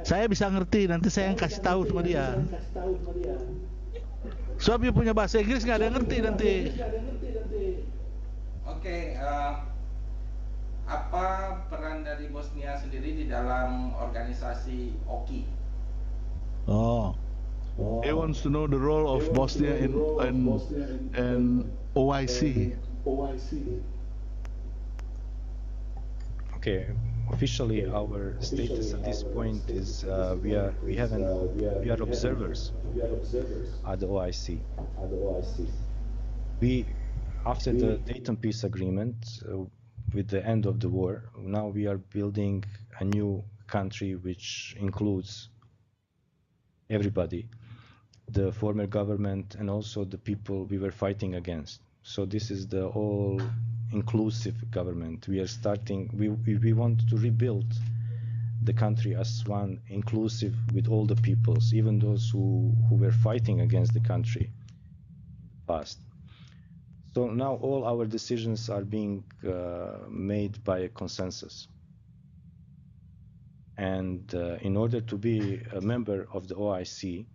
Saya bisa ngerti, nanti saya yang kasih tahu sama dia. Soalnya punya bahasa Inggris nggak ada yang ngerti nanti. Oke, apa peran dari Bosnia sendiri di dalam organisasi OKI? He wants to know the role of Bosnia in OIC. Okay, officially our status at this point is we are observers at the OIC. After the Dayton Peace Agreement, with the end of the war, now we are building a new country which includes everybody, the former government and also the people we were fighting against. So this is the all-inclusive government. We are starting, we want to rebuild the country as one, inclusive with all the peoples, even those who were fighting against the country in the past. So now all our decisions are being made by a consensus. And in order to be a member of the OIC,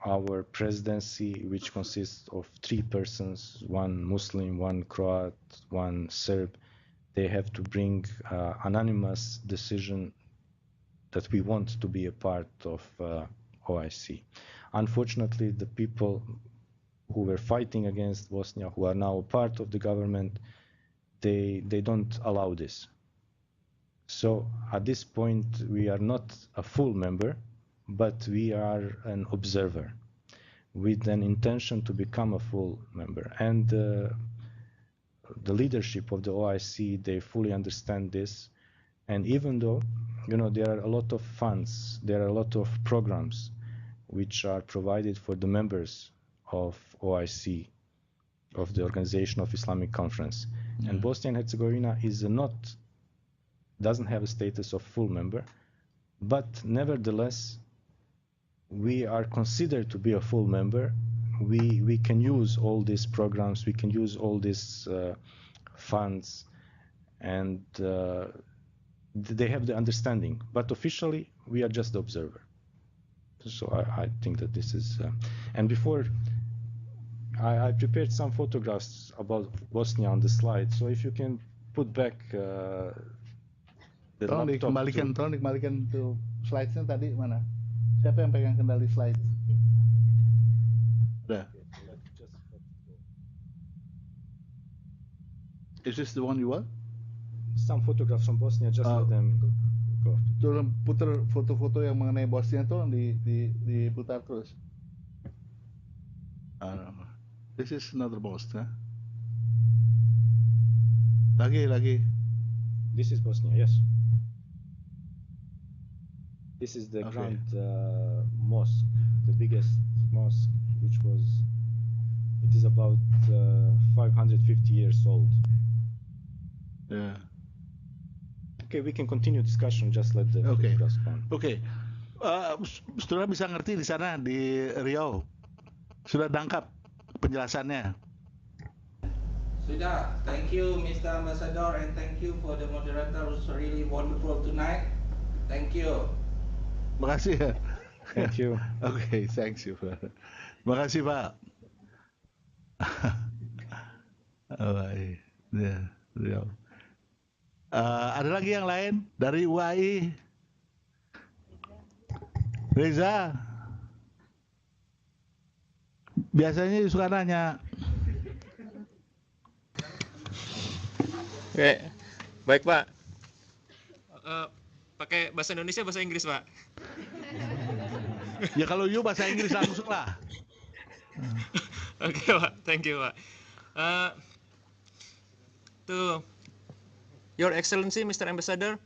our presidency, which consists of 3 persons, 1 Muslim, 1 Croat, 1 Serb, they have to bring anonymous decision that we want to be a part of OIC. Unfortunately, the people who were fighting against Bosnia, who are now part of the government, they don't allow this. So at this point, we are not a full member, but we are an observer with an intention to become a full member. And the leadership of the OIC, they fully understand this. And even though, there are a lot of funds, there are a lot of programs which are provided for the members of OIC, of the Organization of Islamic Conference. And Bosnia and Herzegovina doesn't have a status of full member, but nevertheless, we are considered to be a full member. We can use all these programs, we can use all these funds, and they have the understanding. But officially, we are just the observer. So I think that this is... and before, I prepared some photographs about Bosnia on the slide. So if you can put back the Tolong dikembalikan tuh slide-nya tadi mana? Siapa yang pegang kendali slide? Udah. Is this the one you want? some photographs from Bosnia. Just let them go. Tolong putar foto-foto yang mengenai Bosnia tolong diputar terus. This is another Bosnia. Lagi. This is Bosnia, yes. This is the Okay. grand mosque, the biggest mosque, which it is about 550 years old. Yeah. Okay, we can continue discussion. Just let the Okay. photographs go on. Oke. Saudara bisa ngerti di sana di Riau. Sudah tangkap penjelasannya. Sudah. Thank you, Mr. Ambassador, and thank you for the moderator who's really wonderful tonight. Thank you. Makasih ya. Thank you. Oke, thanks you. Makasih Pak. Baik. Ya, Riau. Ada lagi yang lain dari UAI? Reza. Biasanya suka nanya. Oke, baik Pak. Pakai bahasa Indonesia, bahasa Inggris Pak. Ya kalau you bahasa Inggris langsung lah. Oke Pak, thank you Pak. To Your Excellency, Mr. Ambassador,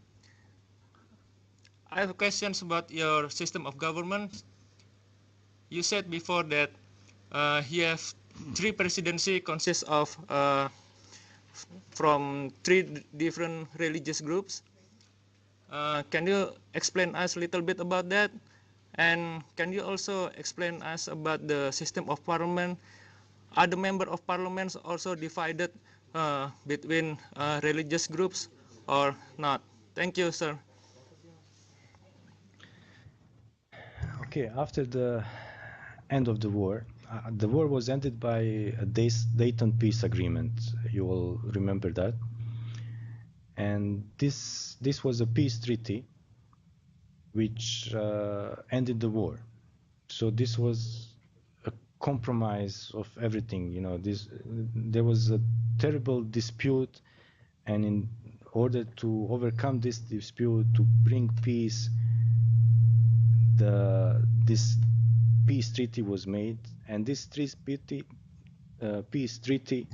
I have questions about your system of government. You said before that you have 3 presidency consists of from 3 different religious groups. Can you explain us a little bit about that? And can you also explain us about the system of parliament? Are the member of parliaments also divided between religious groups or not? Thank you, sir. Okay, after the end of the war was ended by a Dayton Peace Agreement. You will remember that. And this was a peace treaty which ended the war. So this was a compromise of everything. You know, there was a terrible dispute, and in order to overcome this dispute, to bring peace, this peace treaty was made, and this peace treaty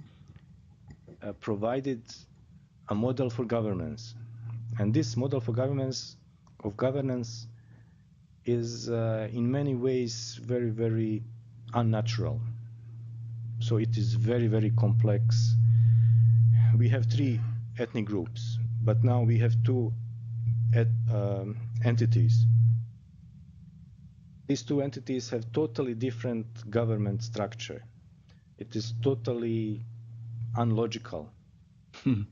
provided a model for governance, and this model for governance is in many ways very, very unnatural. So it is very, very complex. We have 3 ethnic groups, but now we have 2 entities. These 2 entities have totally different government structure. It is totally unlogical.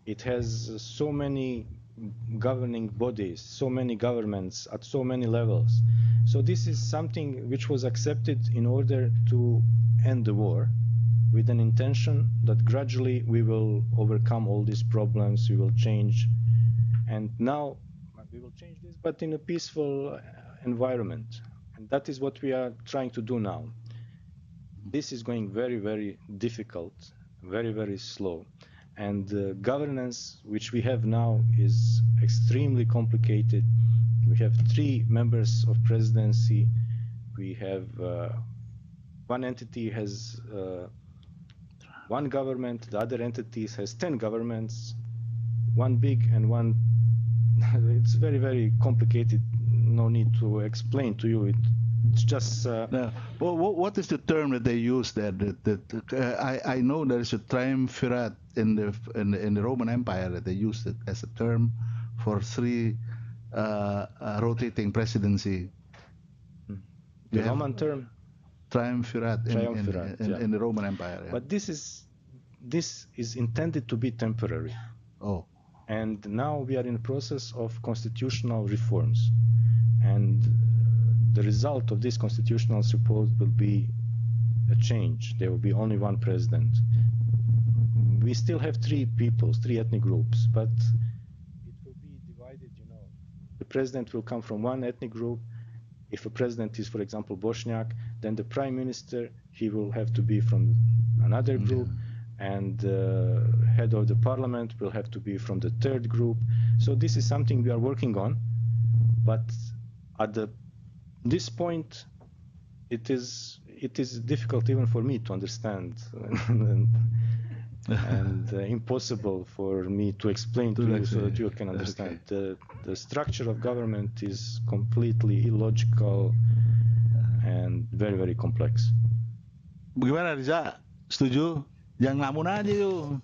It has so many governing bodies, so many governments at so many levels. So this is something which was accepted in order to end the war, with an intention that gradually we will overcome all these problems, we will change. And now we will change this, but in a peaceful environment. And that is what we are trying to do now. This is going very, very difficult, very, very slow. And the governance which we have now is extremely complicated. We have 3 members of presidency. We have one entity has 1 government, the other entities has 10 governments, 1 big and 1. It's very, very complicated. No need to explain to you. It's just. Now, what is the term that they use there? I know there is a triumvirate in the Roman Empire that they used it as a term for 3 rotating presidency. The Roman term. Triumvirate in the Roman Empire. Yeah. But this is intended to be temporary. Oh. And now we are in the process of constitutional reforms, and the result of this constitutional support will be a change. There will be only 1 president. We still have 3 peoples, 3 ethnic groups, but it will be divided, you know. The president will come from 1 ethnic group. If a president is, for example, Bosniak, then the prime minister, he will have to be from another group. and the head of the parliament will have to be from the third group. So this is something we are working on, but at this point, it is difficult even for me to understand, and impossible for me to explain to you so that you can understand. Okay. The structure of government is completely illogical and very, very complex. Bagaimana Riza? Setuju? Jangan ngelamun aja yuk.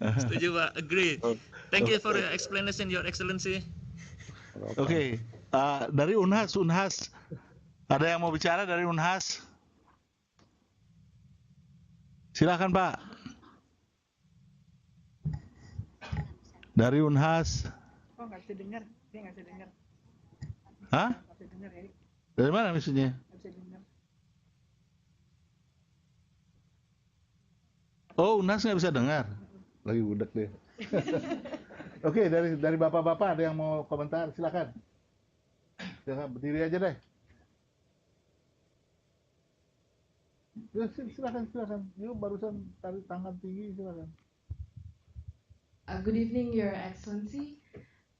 Setuju Pak, agree. Thank you for your explanation, Your Excellency. Oke, dari Unhas, ada yang mau bicara dari Unhas? Silakan Pak. Dari Unhas. Oh, nggak bisa dengar, dia nggak bisa dengar. Hah? Nggak bisa dengar, Erik. Dari mana maksudnya? Nggak bisa dengar. Oh, Unhas nggak bisa dengar. Lagi budak deh. Oke, dari bapak-bapak ada yang mau komentar? Silakan. Silakan berdiri aja deh. Silakan. Yuk barusan tarik tangan tinggi, silakan. Good evening, Your Excellency.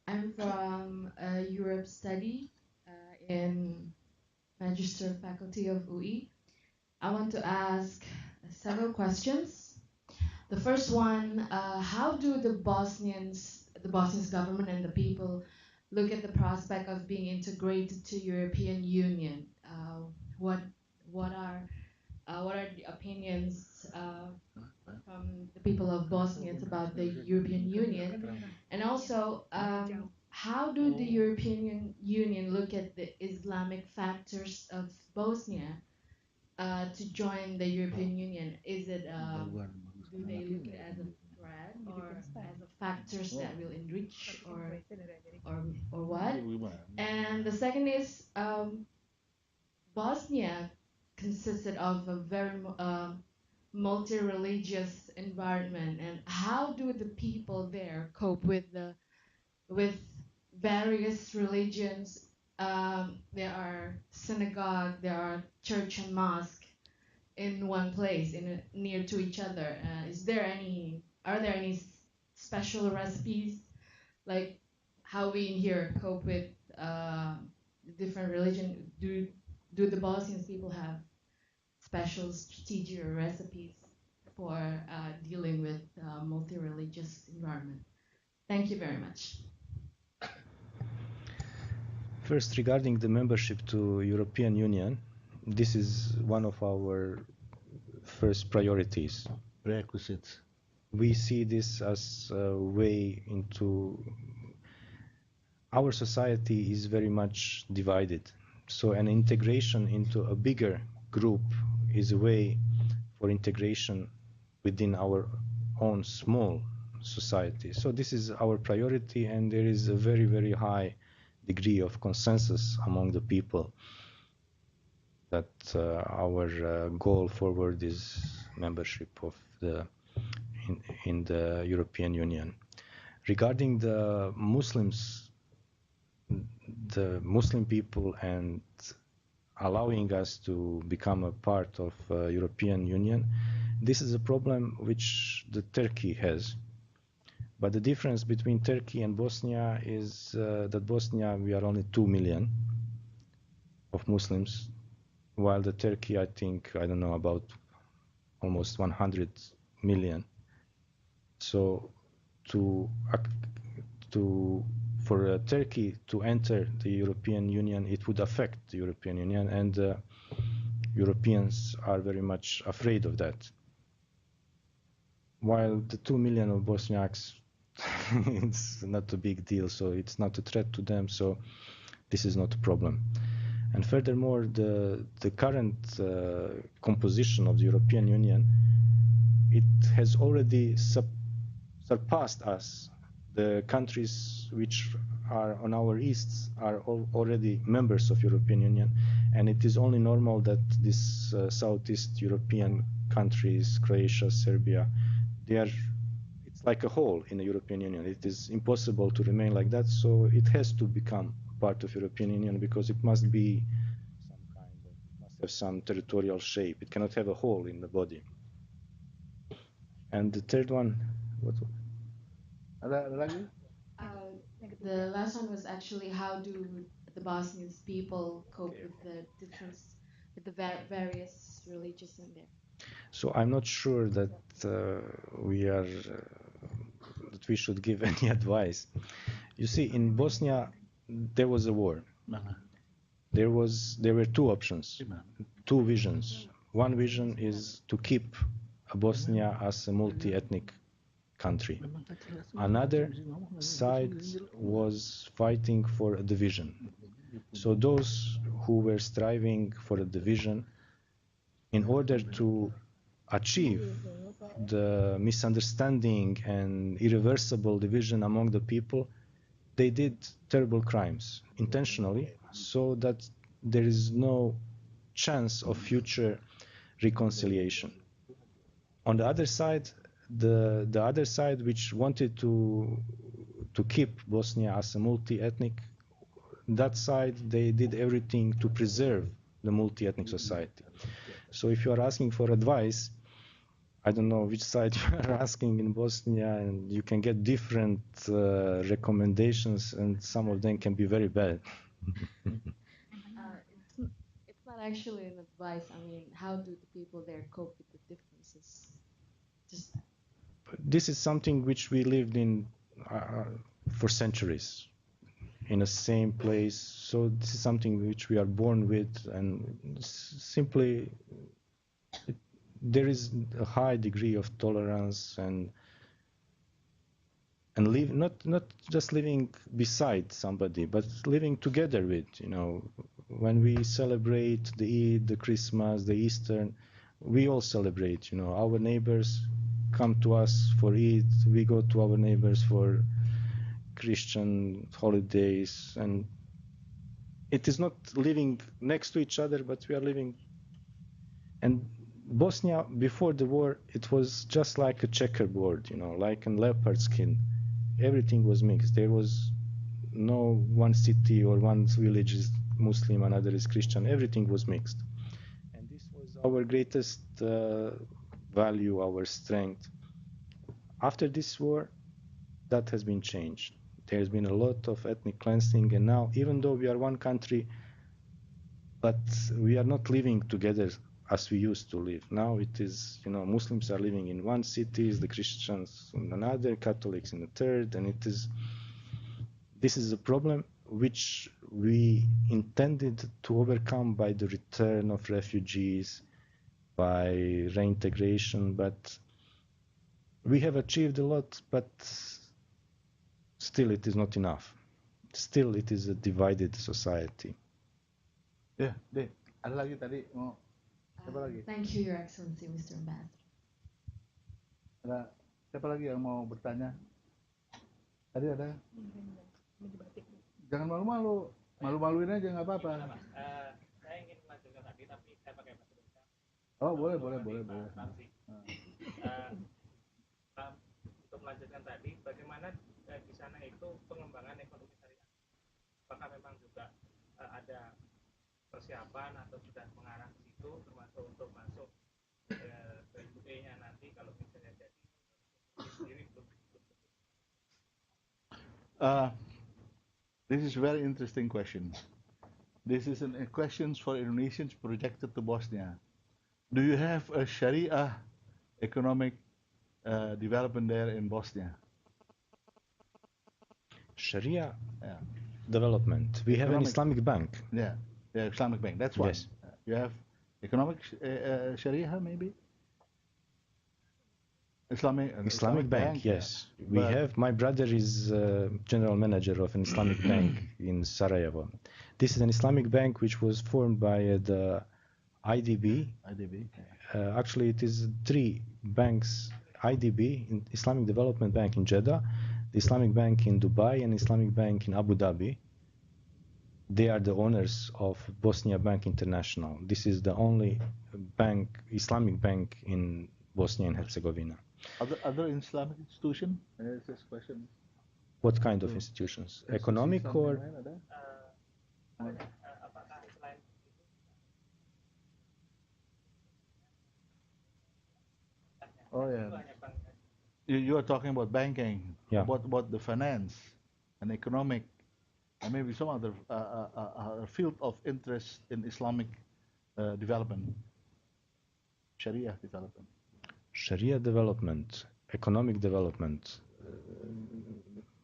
I'm from Europe Study in Magister Faculty of UI. I want to ask several questions. The first one, how do the Bosnian government and the people look at the prospect of being integrated to European Union? What are the opinions from the people of Bosnia about the European Union? And also, how do the European Union look at the Islamic factors of Bosnia to join the European Union? Is it do they look at it as a threat or as a factors that will enrich or what? And the second is Bosnia consisted of a very multi-religious environment, and how do the people there cope with various religions? There are synagogue, there are church and mosque in one place, near to each other. Are there any special recipes, like how we in here cope with different religion? Do the Bosnian people have special strategy or recipes for dealing with multi-religious environment? Thank you very much. First, regarding the membership to European Union, this is one of our first priorities. Prerequisites. We see this as a way into... Our society is very much divided. So an integration into a bigger group is a way for integration within our own small society. So this is our priority, and there is a very, very high degree of consensus among the people that our goal forward is membership of in the European Union. Regarding the Muslims, the Muslim people, and allowing us to become a part of European Union, this is a problem which the Turkey has. But the difference between Turkey and Bosnia is that Bosnia, we are only 2 million of Muslims, while the Turkey, I think, I don't know, about almost 100 million. So for Turkey to enter the European Union, it would affect the European Union, and Europeans are very much afraid of that. While the 2 million of Bosniaks, it's not a big deal, so it's not a threat to them, so this is not a problem. And furthermore, the current composition of the European Union, it has already surpassed us. The countries which are on our east are already members of European Union, and it is only normal that these Southeast European countries, Croatia, Serbia, it's like a hole in the European Union. It is impossible to remain like that, so it has to become part of European Union, because it must have some territorial shape. It cannot have a hole in the body. And the third one, what? Ada lagi? The last one was actually how do the Bosnian people cope with the difference, with the various religions in there? So I'm not sure that we are that we should give any advice. You see, in Bosnia, there was a war. There were two options, two visions. One vision is to keep Bosnia as a multi-ethnic country. Another side was fighting for a division. So those who were striving for a division, in order to achieve the misunderstanding and irreversible division among the people, they did terrible crimes intentionally, so that there is no chance of future reconciliation. On the other side, the other side, which wanted to keep Bosnia as a multi-ethnic, that side, they did everything to preserve the multi-ethnic society. So if you are asking for advice, I don't know which side you are asking in Bosnia, and you can get different recommendations, and some of them can be very bad. It's not actually an advice. I mean, how do the people there cope with the differences? This is something which we lived in for centuries, in the same place. So this is something which we are born with, and simply there is a high degree of tolerance and live not just living beside somebody, but living together with. When we celebrate the Eid, the Christmas, the Easter, we all celebrate. Our neighbors come to us for Eid, we go to our neighbors for Christian holidays, and it is not living next to each other, but we are living. And Bosnia, before the war, it was just like a checkerboard, like a leopard skin. Everything was mixed. There was no one city or one village is Muslim, another is Christian. Everything was mixed. And this was our greatest value, our strength. After this war, that has been changed. There's been a lot of ethnic cleansing, and now, even though we are one country, but we are not living together as we used to live. Now it is, Muslims are living in one city, the Christians in another, Catholics in the third, and this is a problem which we intended to overcome by the return of refugees, by reintegration, but we have achieved a lot, but still it is not enough. Still it is a divided society. Ya, deh. Ada lagi tadi mau siapa lagi? Thank you, Your Excellency, Mr. Ambassador. Ada siapa lagi yang mau bertanya? Tadi ada. Jangan malu-malu, malu-maluin aja nggak apa-apa. Saya ingin melanjutkan tadi, tapi saya pakai bahasa Indonesia. Oh, boleh. Untuk melanjutkan tadi, bagaimana di sana itu pengembangan ekonomi syariah? Apakah memang juga ada persiapan atau sudah mengarah ke situ, termasuk untuk masuk ke UA-nya nanti kalau misalnya jadi sendiri belum. This is a very interesting question. This is a questions for Indonesians projected to Bosnia. Do you have a Sharia economic development there in Bosnia? Sharia development. We have an Islamic bank. Yeah, Islamic bank. That's one. Yes. You have economic Sharia maybe? Islamic bank, yes. We have. My brother is general manager of an Islamic bank in Sarajevo. This is an Islamic bank which was formed by the IDB. Actually, it is three banks: IDB, Islamic Development Bank in Jeddah, the Islamic Bank in Dubai, and Islamic Bank in Abu Dhabi. They are the owners of Bosnia Bank International. This is the only Islamic bank in Bosnia and Herzegovina. Other Islamic institution? Is this question? What kind of institutions? Economic or? Oh ya. You are talking about banking. Yeah. About the finance and economic, and maybe some other field of interest in Islamic development, Sharia development. Sharia development, economic development.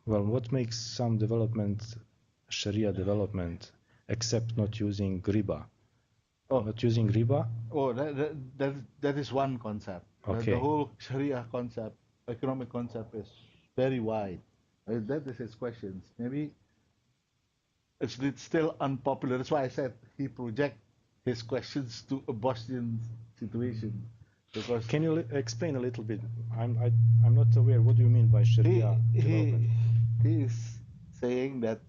Well, what makes some development Sharia development except not using riba? Oh. Not using riba? Oh, that is one concept. Okay. The whole Sharia concept, economic concept, is very wide. That is his questions. Maybe it's still unpopular. That's why I said he project his questions to a Bosnian situation. Because Can you explain a little bit? I'm not aware. What do you mean by Sharia development? he is saying that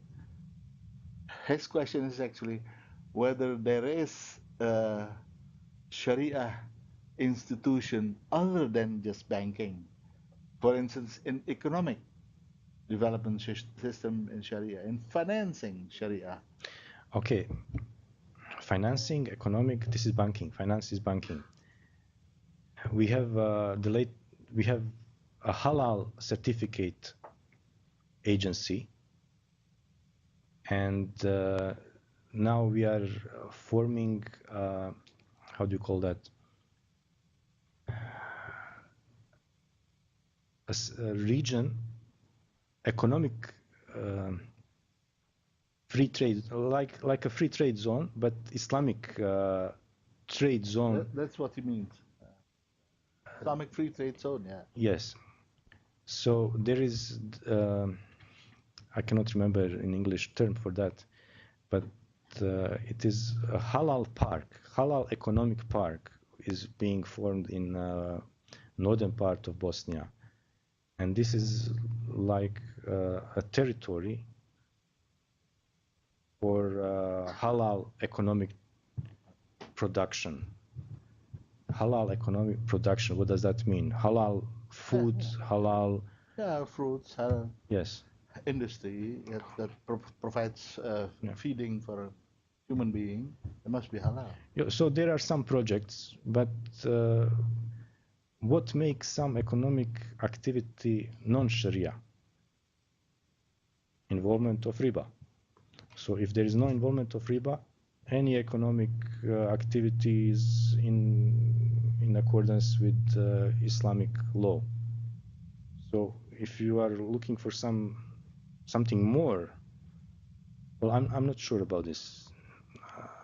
his question is actually whether there is a Sharia institution other than just banking. For instance, in economic development system in Sharia, in financing Sharia. Okay. Financing, economic, this is banking. Finance is banking. We have we have a halal certificate agency, and now we are forming how do you call that, a region, economic free trade, like a free trade zone, but Islamic trade zone. That's what he means. Islamic free trade zone, yeah. Yes. So there is, I cannot remember an English term for that, but it is a halal park, halal economic park is being formed in northern part of Bosnia. And this is like a territory for halal economic production. Halal economic production, what does that mean? Halal food, halal... Yeah, fruits, halal. Yes. Industry that provides feeding for a human being, it must be halal. Yeah, so there are some projects, but what makes some economic activity non-Sharia? Involvement of riba. So if there is no involvement of riba, any economic activity is in accordance with Islamic law. So if you are looking for something more, well, I'm not sure about this.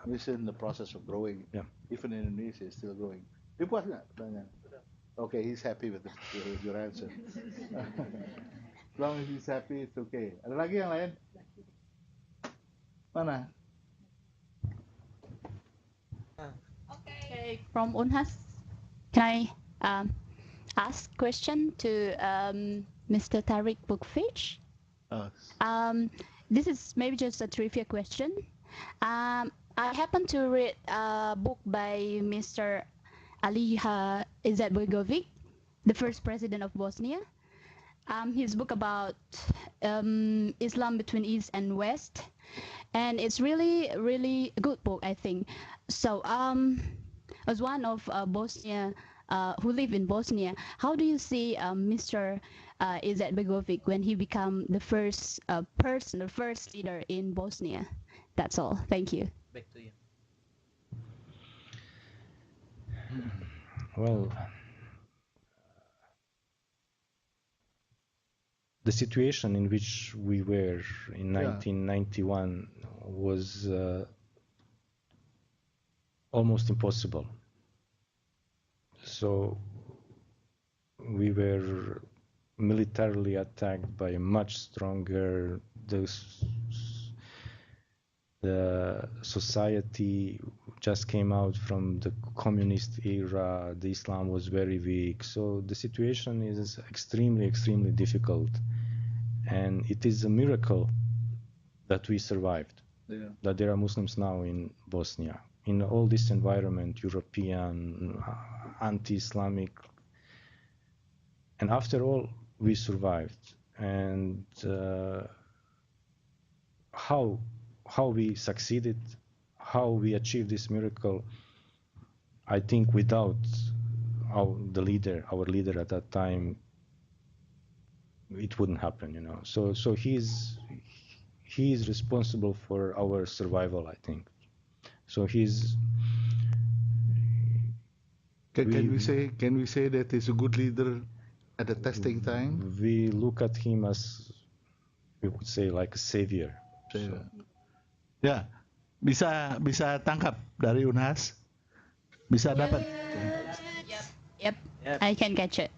This is in the process of growing. Yeah. Even in Indonesia, it's still growing. Okay, he's happy with your answer. As long as he's happy, it's okay. Ada lagi yang lain? Mana? Okay, from Unhas, can I ask question to Mr. Tariq Bukfich? This is maybe just a trivia question. I happened to read a book by Mr. Ali Izetbegovic, the first president of Bosnia. His book about Islam between East and West, and it's really a good book, I think. So as one of Bosnia who live in Bosnia, how do you see Mr. Izetbegovic when he become the first person, the first leader in Bosnia? That's all. Thank you. Back to you. Well, the situation in which we were in 1991 was almost impossible. So we were militarily attacked by a much stronger, the society just came out from the communist era, the Islam was very weak, so the situation is extremely difficult, and it is a miracle that we survived, that there are Muslims now in Bosnia, in all this environment, European, anti-Islamic, and after all we survived. And how we succeeded, how we achieved this miracle, I think without our leader at that time, it wouldn't happen, you know. So he is responsible for our survival, I think. So he's. Can we say that he's a good leader at the testing time? We look at him as, we would say, like a savior. So. Ya, bisa tangkap dari Unhas, bisa dapat. Yep, I can catch it.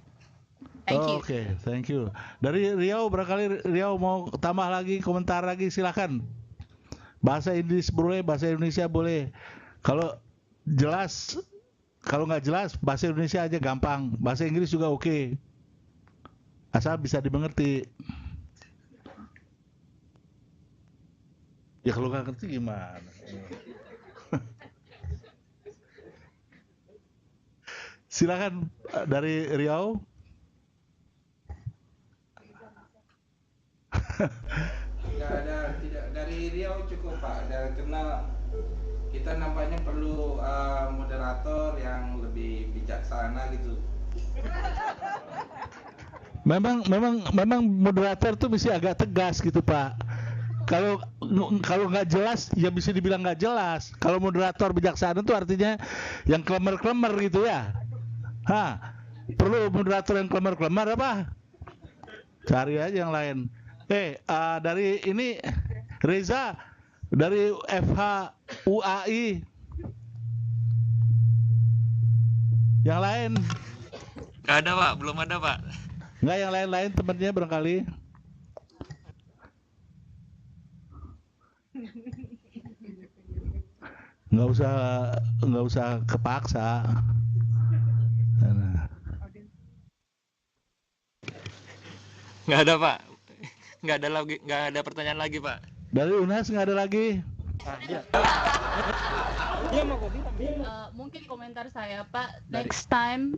Thank you. Oke, thank you. Dari Riau, barangkali Riau mau tambah lagi, komentar lagi, silakan. Bahasa Inggris boleh, bahasa Indonesia boleh. Kalau jelas, kalau nggak jelas, bahasa Indonesia aja gampang. Bahasa Inggris juga oke. Asal bisa dimengerti. Ya kalau nggak ngerti gimana? Silakan dari Riau. Tidak dari Riau cukup Pak, karena kita nampaknya perlu moderator yang lebih bijaksana gitu. Memang moderator tuh mesti agak tegas gitu Pak. Kalau nggak jelas ya bisa dibilang nggak jelas. Kalau moderator bijaksana itu artinya yang klemer-klemer gitu ya. Perlu moderator yang klemer-klemer apa? Cari aja yang lain. Dari ini Reza dari FH UAI. Yang lain? Nggak ada Pak, belum ada Pak. Nggak, yang lain-lain temannya barangkali. Nggak usah kepaksa. Nggak ada Pak. Nggak ada pertanyaan lagi Pak. Dari Unas nggak ada lagi. Mungkin komentar saya Pak, next time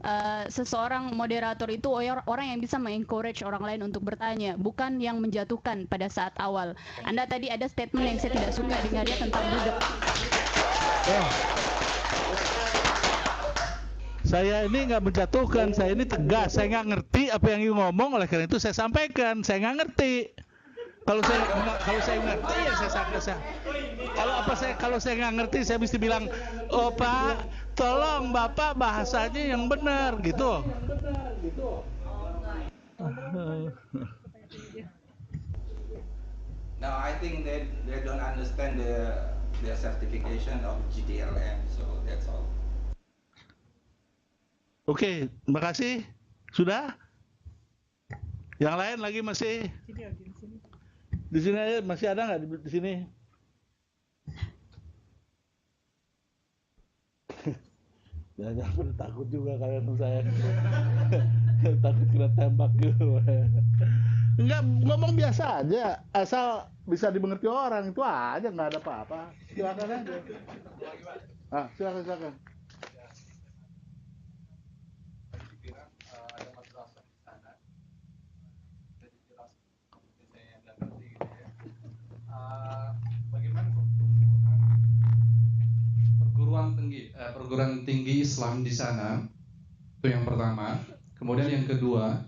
seseorang moderator itu orang yang bisa mengencourage orang lain untuk bertanya, bukan yang menjatuhkan pada saat awal. Anda tadi ada statement yang saya tidak suka dengarnya tentang budak. Saya ini nggak menjatuhkan, saya ini tegas, saya nggak ngerti apa yang you ngomong, oleh karena itu saya sampaikan, saya nggak ngerti. Kalau saya ngerti ya saya sampaikan. Kalau saya nggak ngerti saya mesti bilang, oh Pak, tolong Bapak bahasanya yang benar gitu. No, I think they don't understand the certification of GTLM, so that's all. Oke, terima kasih. Sudah? Yang lain lagi masih? Di sini aja masih ada nggak di sini? Jangan pada takut juga kalian sama saya. Takut kena tembak gitu. Enggak, ngomong biasa aja, asal bisa dimengerti orang, itu aja, nggak ada apa-apa. Silakan aja. Silakan. Bagaimana perguruan tinggi Islam di sana? Itu yang pertama. Kemudian yang kedua,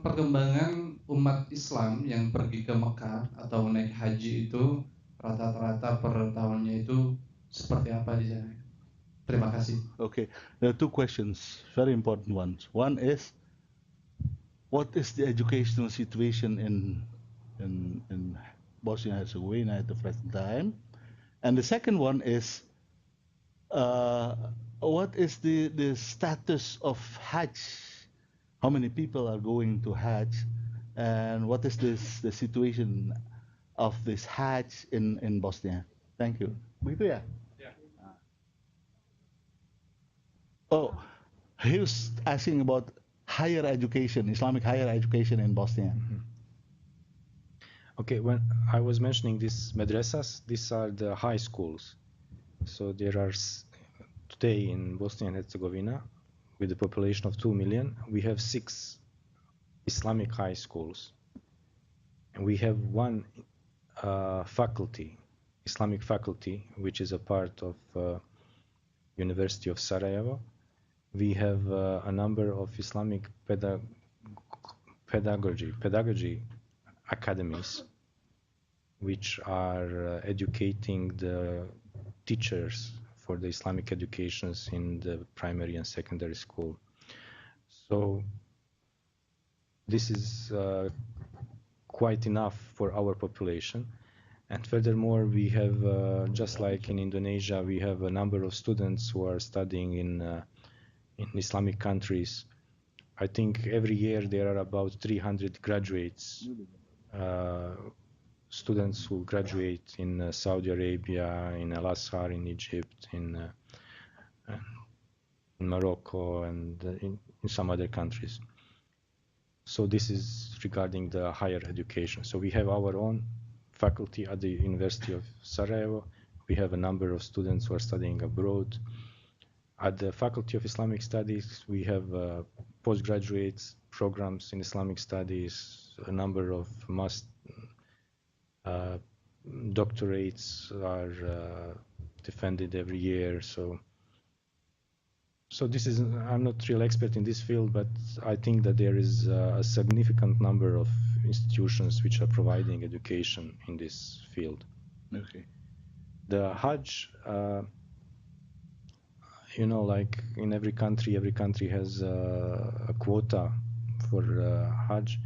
perkembangan umat Islam yang pergi ke Mekah atau naik haji itu rata-rata per tahunnya itu seperti apa di sana? Terima kasih. Okay, there are two questions, very important ones. One is, what is the educational situation in Bosnia and Herzegovina at the present time? And the second one is, what is the status of Hajj? How many people are going to Hajj? And what is the situation of this Hajj in Bosnia? Thank you. Begitu ya? Oh, he was asking about higher education, Islamic higher education in Bosnia. Mm-hmm. Okay, when I was mentioning these madrasas, these are the high schools. So there are today in Bosnia and Herzegovina, with a population of 2 million, we have 6 Islamic high schools. And we have one faculty, Islamic faculty, which is a part of University of Sarajevo. We have a number of Islamic pedagogy academies, which are educating the teachers for the Islamic educations in the primary and secondary school. So this is quite enough for our population. And furthermore, we have, just like in Indonesia, we have a number of students who are studying in Islamic countries. I think every year there are about 300 graduates, students who graduate in Saudi Arabia, in Al-Azhar, in Egypt, in Morocco, and in some other countries. So this is regarding the higher education. So we have our own faculty at the University of Sarajevo. We have a number of students who are studying abroad. At the Faculty of Islamic Studies, we have postgraduate programs in Islamic Studies. A number of doctorates are defended every year. So this is, I'm not real expert in this field, but I think that there is a significant number of institutions which are providing education in this field. Okay. The Hajj, you know, like in every country has a quota for Hajj.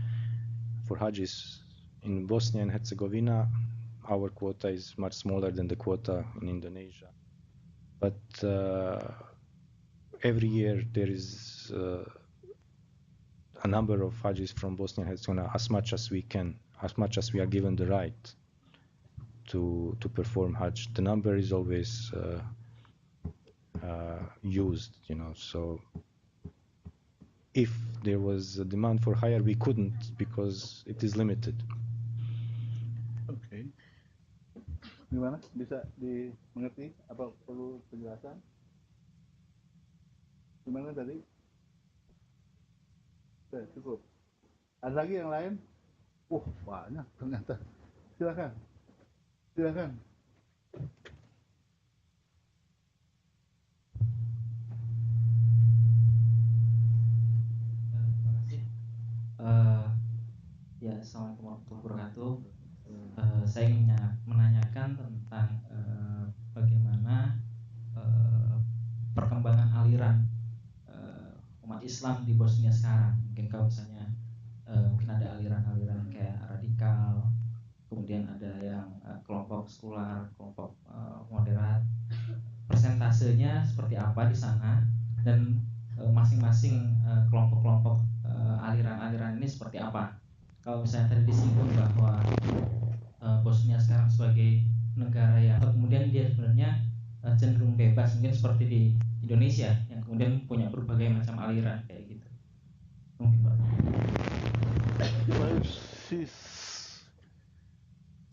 For Hajjis in Bosnia and Herzegovina, our quota is much smaller than the quota in Indonesia. But every year there is a number of Hajjis from Bosnia and Herzegovina, as much as we can, as much as we are given the right to perform Hajj. The number is always used, you know. So if there was a demand for higher, we couldn't because it is limited. Okay. Gimana? Bisa dimengerti? Apa perlu penjelasan? Gimana tadi? Cukup. Ada lagi yang lain? Banyak ternyata. Silakan. Silakan. Terima kasih. Ya, assalamualaikum warahmatullahi wabarakatuh. Saya ingin menanyakan tentang bagaimana perkembangan aliran umat Islam di Bosnia sekarang. Mungkin kalau misalnya mungkin ada aliran-aliran kayak radikal, kemudian ada yang kelompok sekular, kelompok moderat. Persentasenya seperti apa di sana, dan masing-masing kelompok-kelompok aliran-aliran ini seperti apa? Kalau misalnya tadi disinggung bahwa Bosnia sekarang sebagai negara yang kemudian dia sebenarnya cenderung bebas, mungkin seperti di Indonesia yang kemudian punya berbagai macam aliran kayak gitu. Mungkin Pak. Well, she's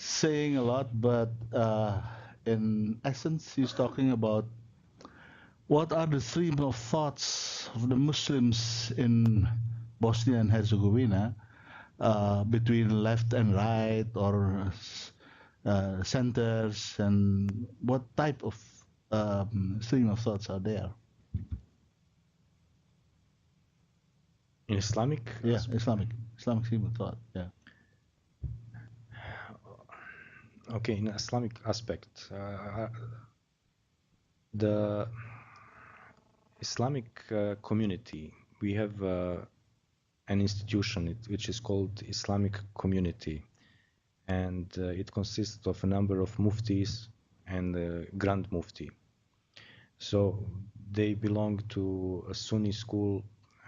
saying a lot, but in essence, she's talking about what are the stream of thoughts of the Muslims in Bosnia and Herzegovina, between left and right, or centers, and what type of stream of thoughts are there? In Islamic? Yeah, Islamic stream of thought. Yeah. Okay, in Islamic aspect, the Islamic community, we have an institution which is called Islamic Community, and it consists of a number of muftis and Grand Mufti. So they belong to a Sunni school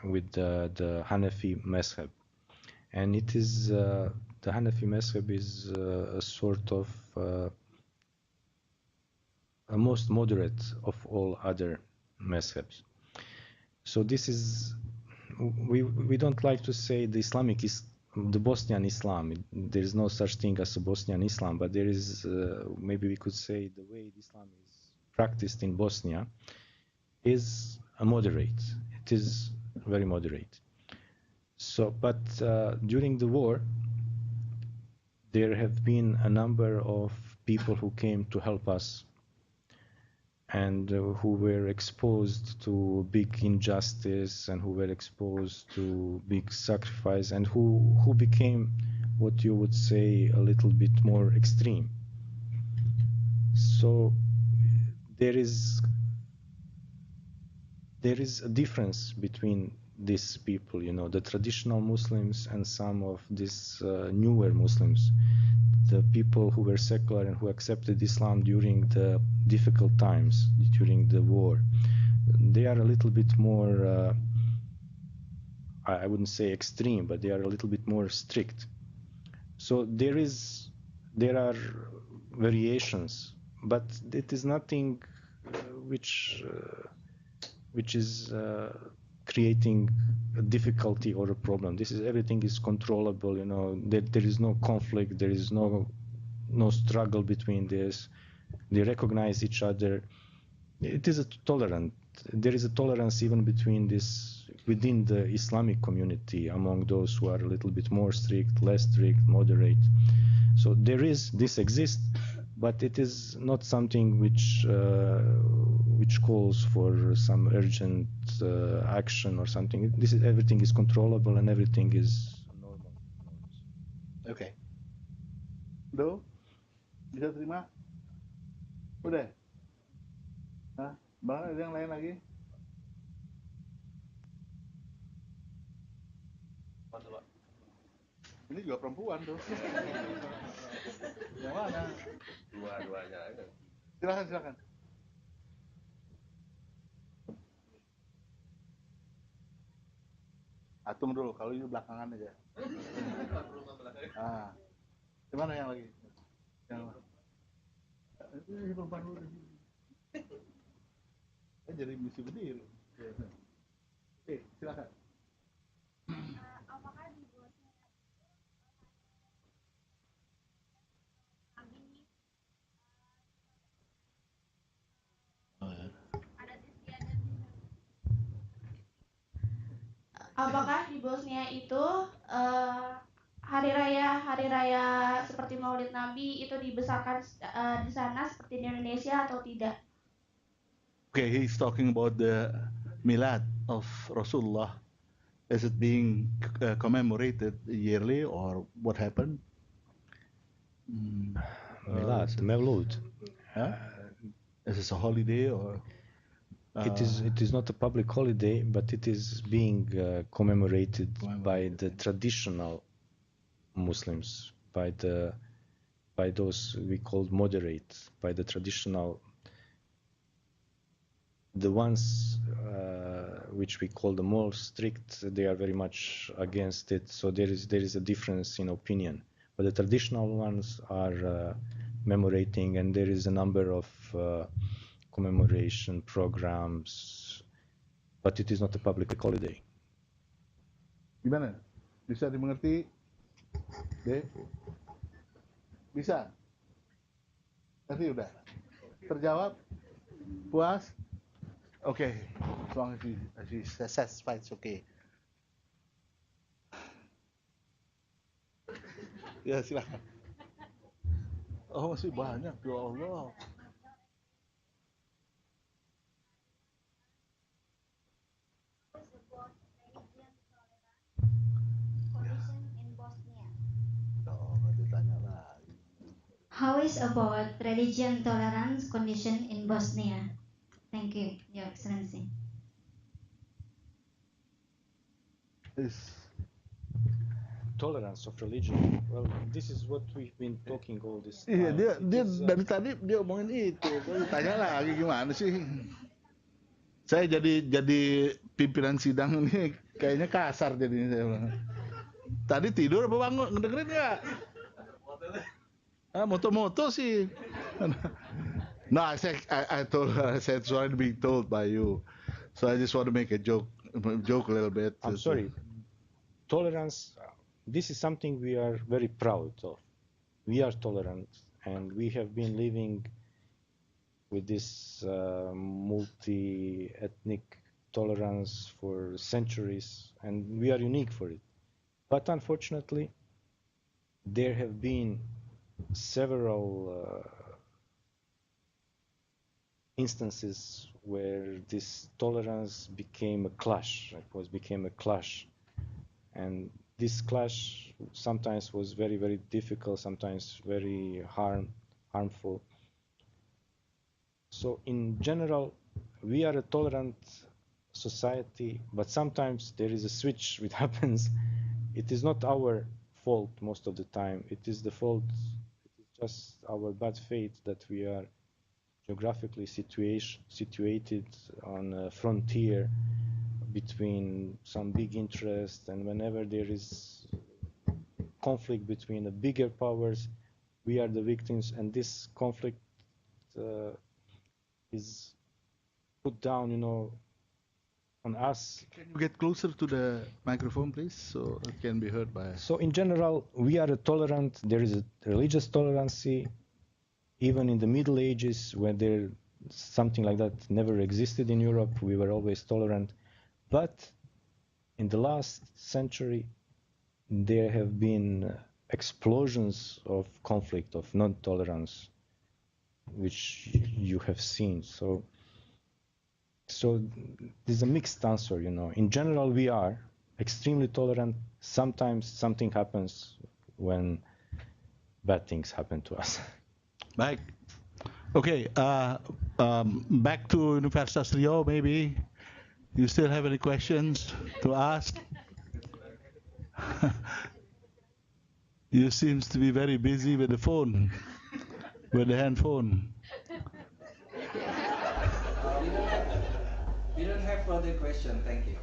with the Hanafi Mazhab, and it is the Hanafi Mazhab is a sort of a most moderate of all other mazhabs. So this is, we don't like to say the Islamic is the Bosnian Islam. There is no such thing as a Bosnian Islam, but there is maybe we could say the way Islam is practiced in Bosnia is a moderate. It is very moderate. So, but during the war, there have been a number of people who came to help us, and who were exposed to big injustice and who were exposed to big sacrifice and who became what you would say a little bit more extreme. So there is a difference between these people, you know, the traditional Muslims and some of these newer Muslims, the people who were secular and who accepted Islam during the difficult times, during the war. They are a little bit more, I wouldn't say extreme, but they are a little bit more strict. So there are variations, but it is nothing which is creating a difficulty or a problem. Everything is controllable, you know. There is no conflict, there is no struggle between this. They recognize each other. It is there is a tolerance even within the Islamic community among those who are a little bit more strict, less strict, moderate. So this exists, but it is not something which calls for some urgent action or something. Everything is controllable and everything is normal. Okay. Do? Bisa terima? Udah? Hah? Bang, ada yang lain lagi? Ini juga perempuan tuh. Yang mana? Dua-duanya aja. Silakan. Atung dulu, kalau ini belakangan aja. Gimana yang lagi? Yang ini perempuan dulu. Jadi mesti berdiri. Oke, silakan. Apakah di Bosnia apakah di Bosnia itu hari raya seperti Maulid Nabi itu dibesarkan di sana seperti di Indonesia atau tidak? Okay, he's talking about the Milad of Rasulullah. Is it being commemorated yearly or what happened? Milad, Mevlud. Is this a holiday or? It is not a public holiday, but it is being commemorated by the traditional Muslims, by those we call moderate, by the traditional, the ones which we call the more strict. They are very much against it. So there is a difference in opinion. But the traditional ones are commemorating, and there is a number of commemoration programs, but it is not a public holiday. Gimana? Bisa dimengerti? Bisa? Tadi udah? Terjawab? Puas? Okay. As long as you satisfied, it's okay. Ya, silakan. Oh, masih banyak, ya Allah. How is about religion tolerance condition in Bosnia? Thank you, Your Excellency. Tolerance of religion. Well, this is what we've been talking all this time. Iya, dia dari tadi dia omongin itu. Tanya lagi gimana sih? Saya jadi pimpinan sidang ini kayaknya kasar jadinya saya bilang. Tadi tidur apa bangun? Ngedengerin nggak? Moto-moto sih. No, I said sorry to be told by you. So I just want to make a joke a little bit. I'm sorry. Tolerance. This is something we are very proud of. We are tolerant, and we have been living with this multi-ethnic tolerance for centuries, and we are unique for it. But unfortunately, there have been several instances where this tolerance became a clash. Became a clash, and this clash sometimes was very, very difficult, sometimes very harmful. So in general, we are a tolerant society, but sometimes there is a switch which happens. It is not our fault most of the time. It is the fault, it is just our bad fate that we are geographically situated on a frontier between some big interest, and whenever there is conflict between the bigger powers, we are the victims, and this conflict is put down, on us. Can you get closer to the microphone, please, so it can be heard by... So in general, we are tolerant. There is a religious tolerance. Even in the Middle Ages, where something like that never existed in Europe, we were always tolerant. But in the last century, there have been explosions of conflict, of non-tolerance, which you have seen. So there's a mixed answer, In general, we are extremely tolerant. Sometimes something happens when bad things happen to us. Baik. Okay, back to Universitas Riau, maybe. You still have any questions to ask? You seems to be very busy with the phone, with the handphone. We don't have further question. Thank you.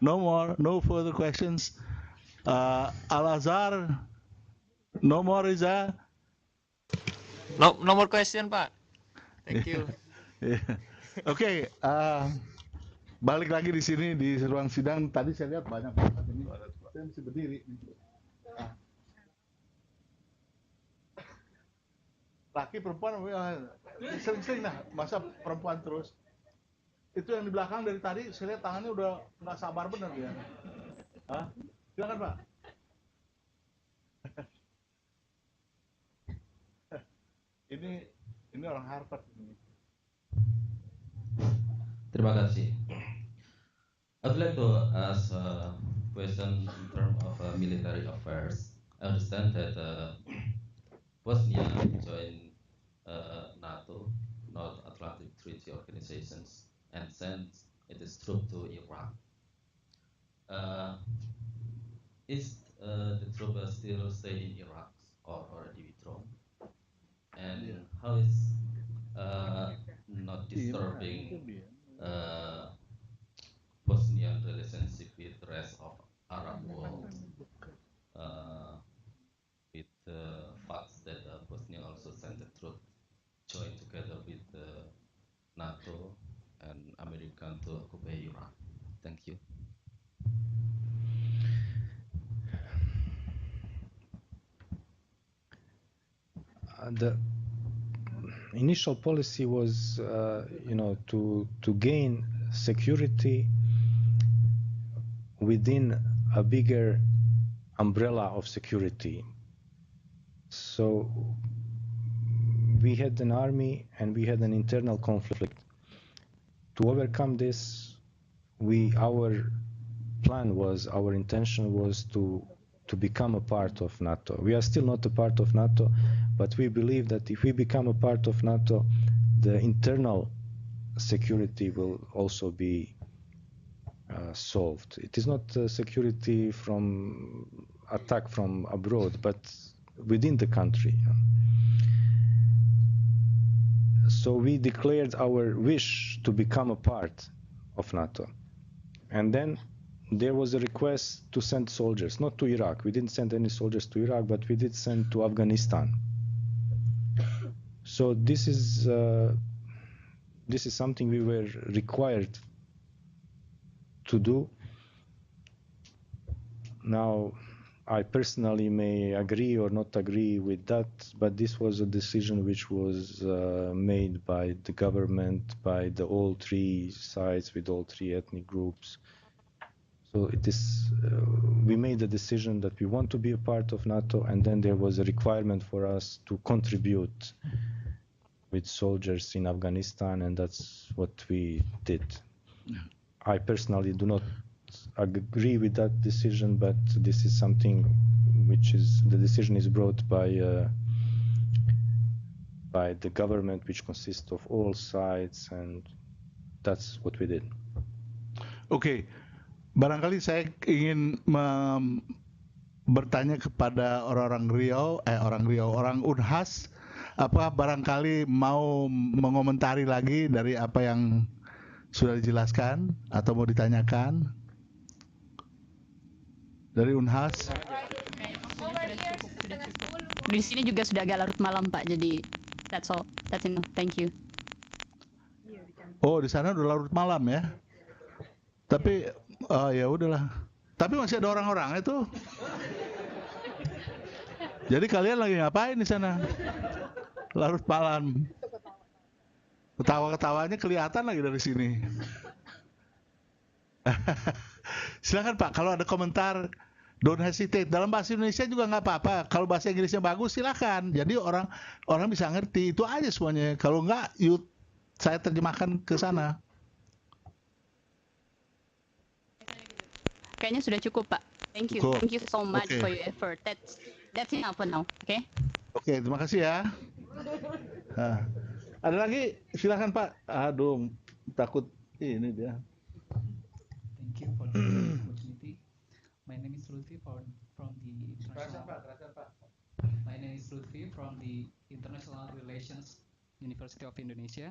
No further questions. Al-Azhar, no more, Riza? No more question, Pak. Thank you. Oke, balik lagi di sini di ruang sidang. Tadi saya lihat banyak banget ini. Saya mesti berdiri. Laki perempuan sering-sering masa perempuan terus. Itu yang di belakang dari tadi saya lihat tangannya udah nggak sabar bener dia. Silakan Pak. Ini orang Harvard ini. Terima kasih. I'd like to ask a question in terms of military affairs. I understand that Bosnia joined NATO, North Atlantic Treaty Organizations, and sent its troops to Iraq. Is the troops still stay in Iraq or already withdrawn? And how is not disturbing Bosnian relationship with the rest of Arab world, with the fact that Bosnia also sent the troops join together with NATO and American to occupy Iraq. Thank you. The initial policy was, to gain security within a bigger umbrella of security. So we had an army and we had an internal conflict. To overcome this, our intention was to become a part of NATO. We are still not a part of NATO, but we believe that if we become a part of NATO, the internal security will also be solved. It is not security from attack from abroad, but within the country. So we declared our wish to become a part of NATO. And then there was a request to send soldiers, not to Iraq. We didn't send any soldiers to Iraq, but we did send to Afghanistan. So this is something we were required to do. Now, I personally may agree or not agree with that, but this was a decision which was made by the government, by all three sides, with all three ethnic groups. So it is, we made the decision that we want to be a part of NATO, and then there was a requirement for us to contribute with soldiers in Afghanistan, and that's what we did. I personally do not agree with that decision, but this is something which is, the decision is brought by the government, which consists of all sides, and that's what we did. Oke, barangkali saya ingin bertanya kepada orang Unhas, apa barangkali mau mengomentari lagi dari apa yang sudah dijelaskan atau mau ditanyakan dari Unhas? Di sini juga sudah agak larut malam Pak, jadi that's all, that's enough, thank you. Oh, di sana udah larut malam ya? Tapi ya udahlah. Tapi masih ada orang-orang itu. Jadi kalian lagi ngapain di sana? Larut malam. Ketawa-ketawanya kelihatan lagi dari sini. Silakan Pak, kalau ada komentar, don't hesitate. Dalam bahasa Indonesia juga nggak apa-apa. Kalau bahasa Inggrisnya bagus, silakan. Jadi orang bisa ngerti. Itu aja semuanya. Kalau nggak, saya terjemahkan ke sana. Kayaknya sudah cukup Pak. Thank you. Cukup. Thank you so much Okay. for your effort. That's enough for now. Okay? Oke, terima kasih ya. Nah, ada lagi? Silakan Pak. Aduh, takut ini dia. Thank you for the opportunity. My name is Lutfi from the International. My name is Lutfi from the International Relations University of Indonesia.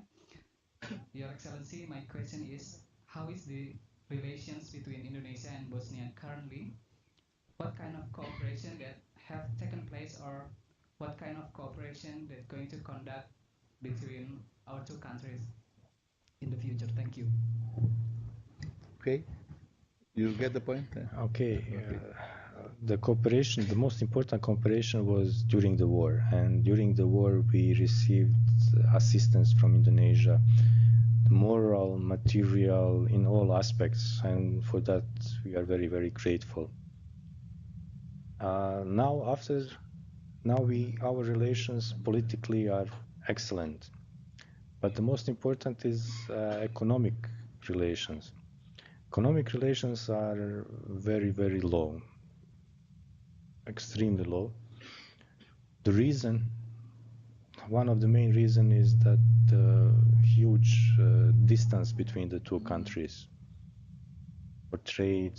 Your Excellency, my question is, how is the relations between Indonesia and Bosnia currently? What kind of cooperation that have taken place, or what kind of cooperation that going to conduct between our two countries in the future? Thank you. Okay, you get the point? Okay. The cooperation, the most important cooperation was during the war, and during the war we received assistance from Indonesia, moral, material, in all aspects, and for that we are very, very grateful. Now our relations politically are excellent, but the most important is economic relations. Economic relations are very, very low, extremely low. The reason, one of the main reasons, is that the huge distance between the two countries for trade.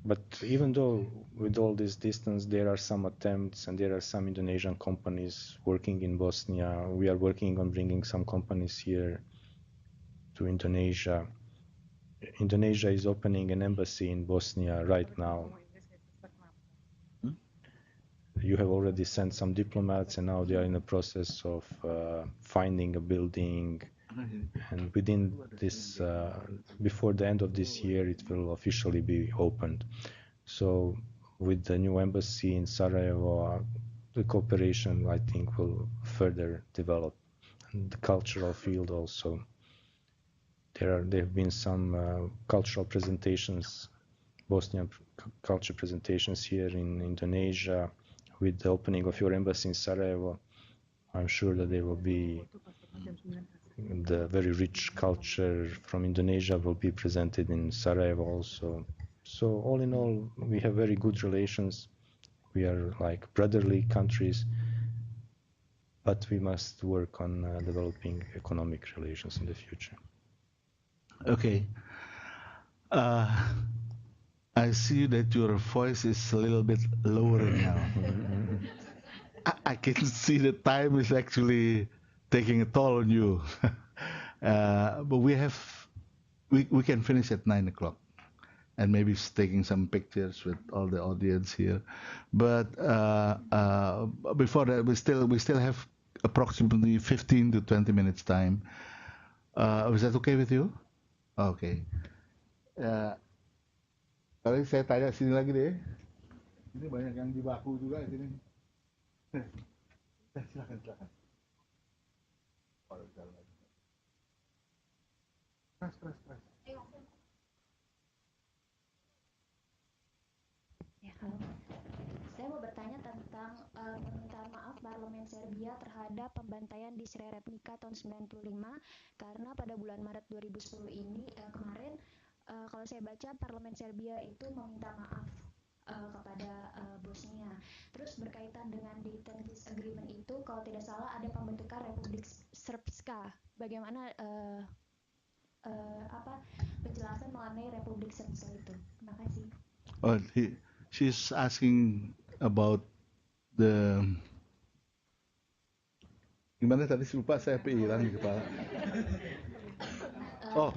But even though with all this distance, there are some attempts, and there are some Indonesian companies working in Bosnia. We are working on bringing some companies here to Indonesia. Indonesia is opening an embassy in Bosnia right now. You have already sent some diplomats, and now they are in the process of finding a building. And within this, before the end of this year, it will officially be opened. So with the new embassy in Sarajevo, the cooperation, I think, will further develop. And the cultural field also. There have been some cultural presentations, Bosnian culture presentations here in Indonesia. With the opening of your embassy in Sarajevo, I'm sure that there will be the very rich culture from Indonesia will be presented in Sarajevo also. So all in all, we have very good relations. We are like brotherly countries, but we must work on developing economic relations in the future. Okay. I see that your voice is a little bit lower now. I can see the time is actually taking a toll on you. But we can finish at 9 o'clock, and maybe taking some pictures with all the audience here. But before that, we still have approximately 15 to 20 minutes time. Is that okay with you? Okay. Kali saya tanya sini lagi deh. Ini banyak yang di baku juga di sini. Silakan. Keras. Ya, halo. Saya mau bertanya tentang tentang permintaan maaf Parlemen Serbia terhadap pembantaian di Srebrenica tahun 95, karena pada bulan Maret 2010 ini kemarin kalau saya baca Parlemen Serbia itu meminta maaf kepada Bosnia. Terus berkaitan dengan Dayton Peace Agreement itu, kalau tidak salah ada pembentukan Republik Srpska. Bagaimana penjelasan mengenai Republik Srpska itu? Terima kasih. Oh, she's asking about the gimana tadi lupa saya hilang di kepala. Oh,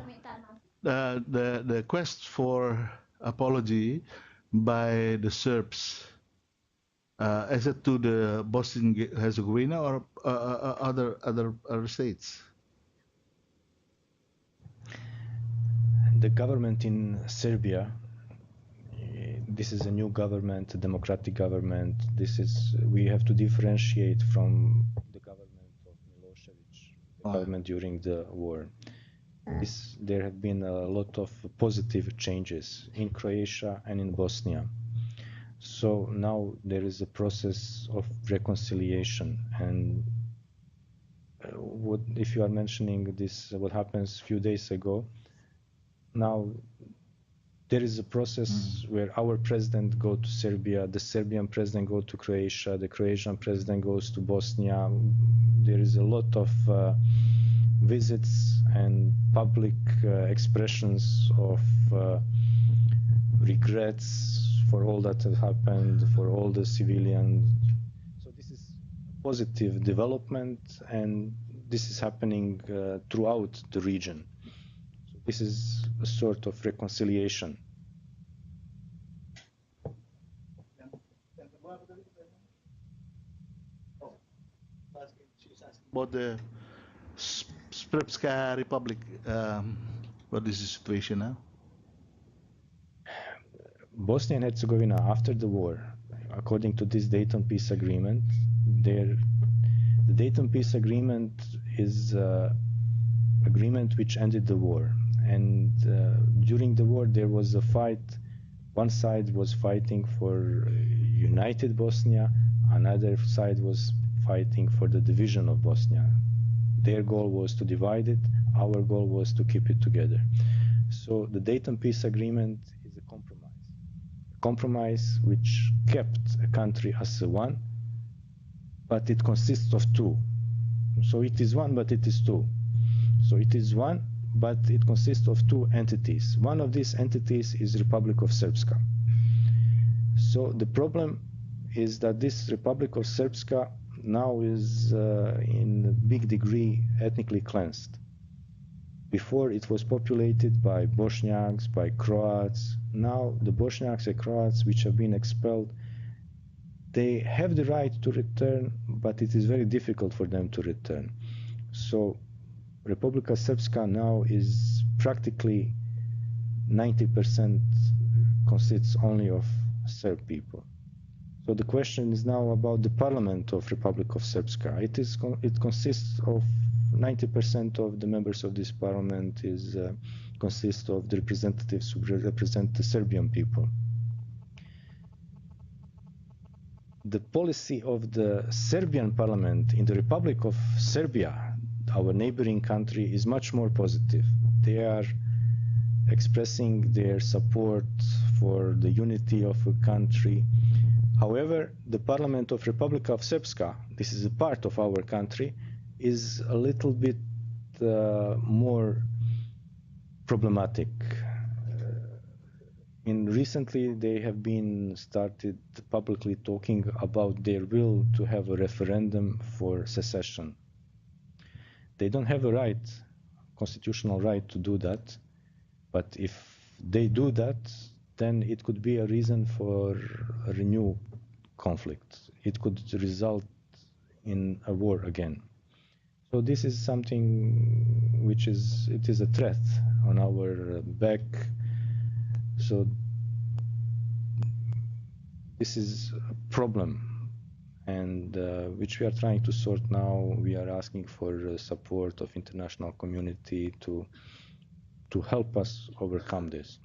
the quest for apology by the Serbs. Is it to the Bosnia Herzegovina or other states? The government in Serbia, this is a new government, a democratic government. We have to differentiate from the government of Milosevic, the government during the war. There have been a lot of positive changes in Croatia and in Bosnia. So now there is a process of reconciliation, and if you are mentioning this, what happens a few days ago, now there is a process where our president goes to Serbia, the Serbian president goes to Croatia, the Croatian president goes to Bosnia. There is a lot of visits and public expressions of regrets for all that has happened, for all the civilians. So this is a positive development, and this is happening throughout the region. So this is a sort of reconciliation. About the Srpska Republic, what is the situation now? Bosnia and Herzegovina, after the war, according to this Dayton Peace Agreement, the Dayton Peace Agreement is an agreement which ended the war. And during the war, there was a fight. One side was fighting for united Bosnia, another side was fighting for the division of Bosnia. Their goal was to divide it, our goal was to keep it together. So the Dayton Peace Agreement is a compromise which kept a country as one, but it consists of two. So it is one, but it is two. So it is one, but it consists of two entities. One of these entities is Republic of Srpska. So the problem is that this Republic of Srpska now is in a big degree ethnically cleansed. Before it was populated by Bosniaks, by Croats. Now the Bosniaks and Croats which have been expelled, they have the right to return, but it is very difficult for them to return. So Republika Srpska now is practically 90% consists only of Serb people. So the question is now about the parliament of Republic of Srpska. It consists of 90% of the members of this parliament consist of the representatives who represent the Serbian people. The policy of the Serbian parliament in the Republic of Serbia, our neighboring country, is much more positive. They are expressing their support for the unity of a country. However, the parliament of Republic of Srpska, this is a part of our country, is a little bit more problematic. Recently, they have been started publicly talking about their will to have a referendum for secession. They don't have a constitutional right to do that, but if they do that, then it could be a reason for a renewed conflict. It could result in a war again. So this is something which is a threat on our back. So this is a problem, and which we are trying to sort now. We are asking for support of international community to help us overcome this.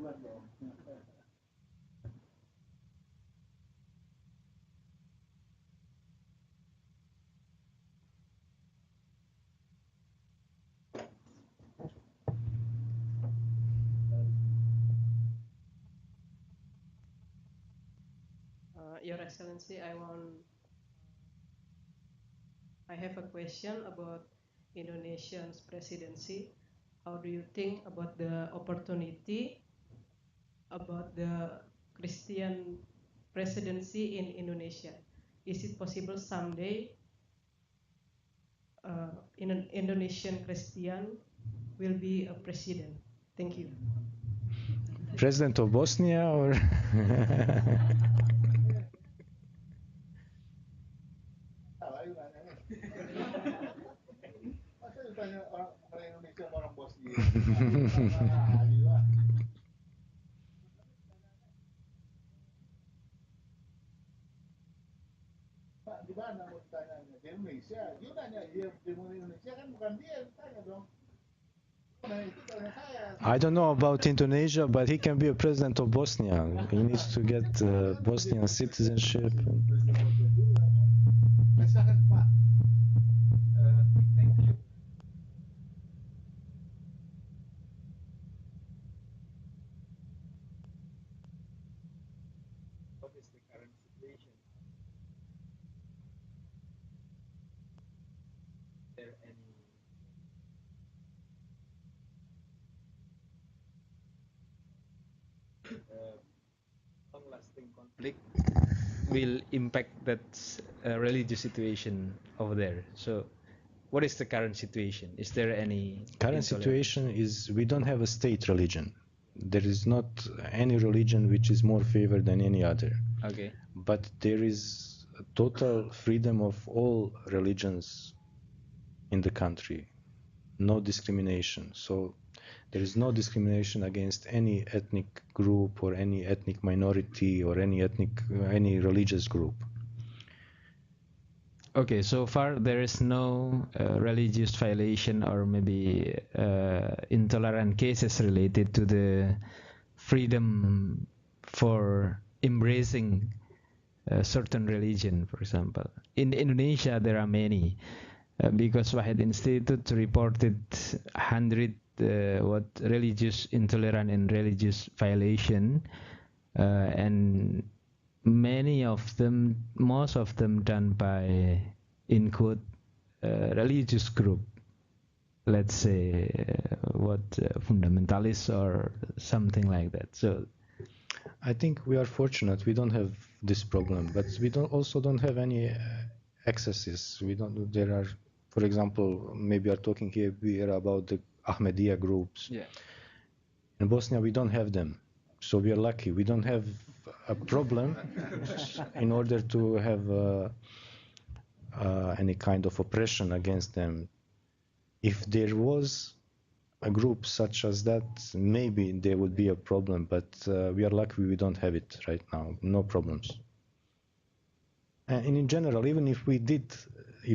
Your Excellency, I have a question about Indonesia's presidency. How do you think about the opportunity about the Christian presidency in Indonesia? Is it possible someday in an Indonesian Christian will be a president? Thank you. President of Bosnia or Di mana mau ditanya? Di Indonesia. Dia nanya dia di Indonesia kan bukan dia yang tanya dong. I don't know about Indonesia, but he can be a president of Bosnia. He needs to get Bosnian citizenship. Thank you. What is the current situation? Is there any long-lasting conflict will impact that religious situation over there? So, what is the current situation? Is there any Current situation is we don't have a state religion. There is not any religion which is more favored than any other. Okay. But there is a total freedom of all religions in the country. No discrimination. So there is no discrimination against any ethnic group or any ethnic minority or any religious group. Okay, so far there is no religious violation or maybe intolerant cases related to the freedom for embracing a certain religion, for example. In Indonesia, there are many, because Wahid Institute reported 100 religious intolerant and religious violation, and most of them done by, in quote, religious group, let's say fundamentalists or something like that. So I think we are fortunate. We don't have this problem, but we also don't have any excesses. There are, for example, maybe are talking here about the Ahmadiyya groups. yeah. In Bosnia, we don't have them. So we are lucky. We don't have a problem in order to have any kind of oppression against them. If there was a group such as that, maybe there would be a problem, but we are lucky we don't have it right now. No problems. And in general, even if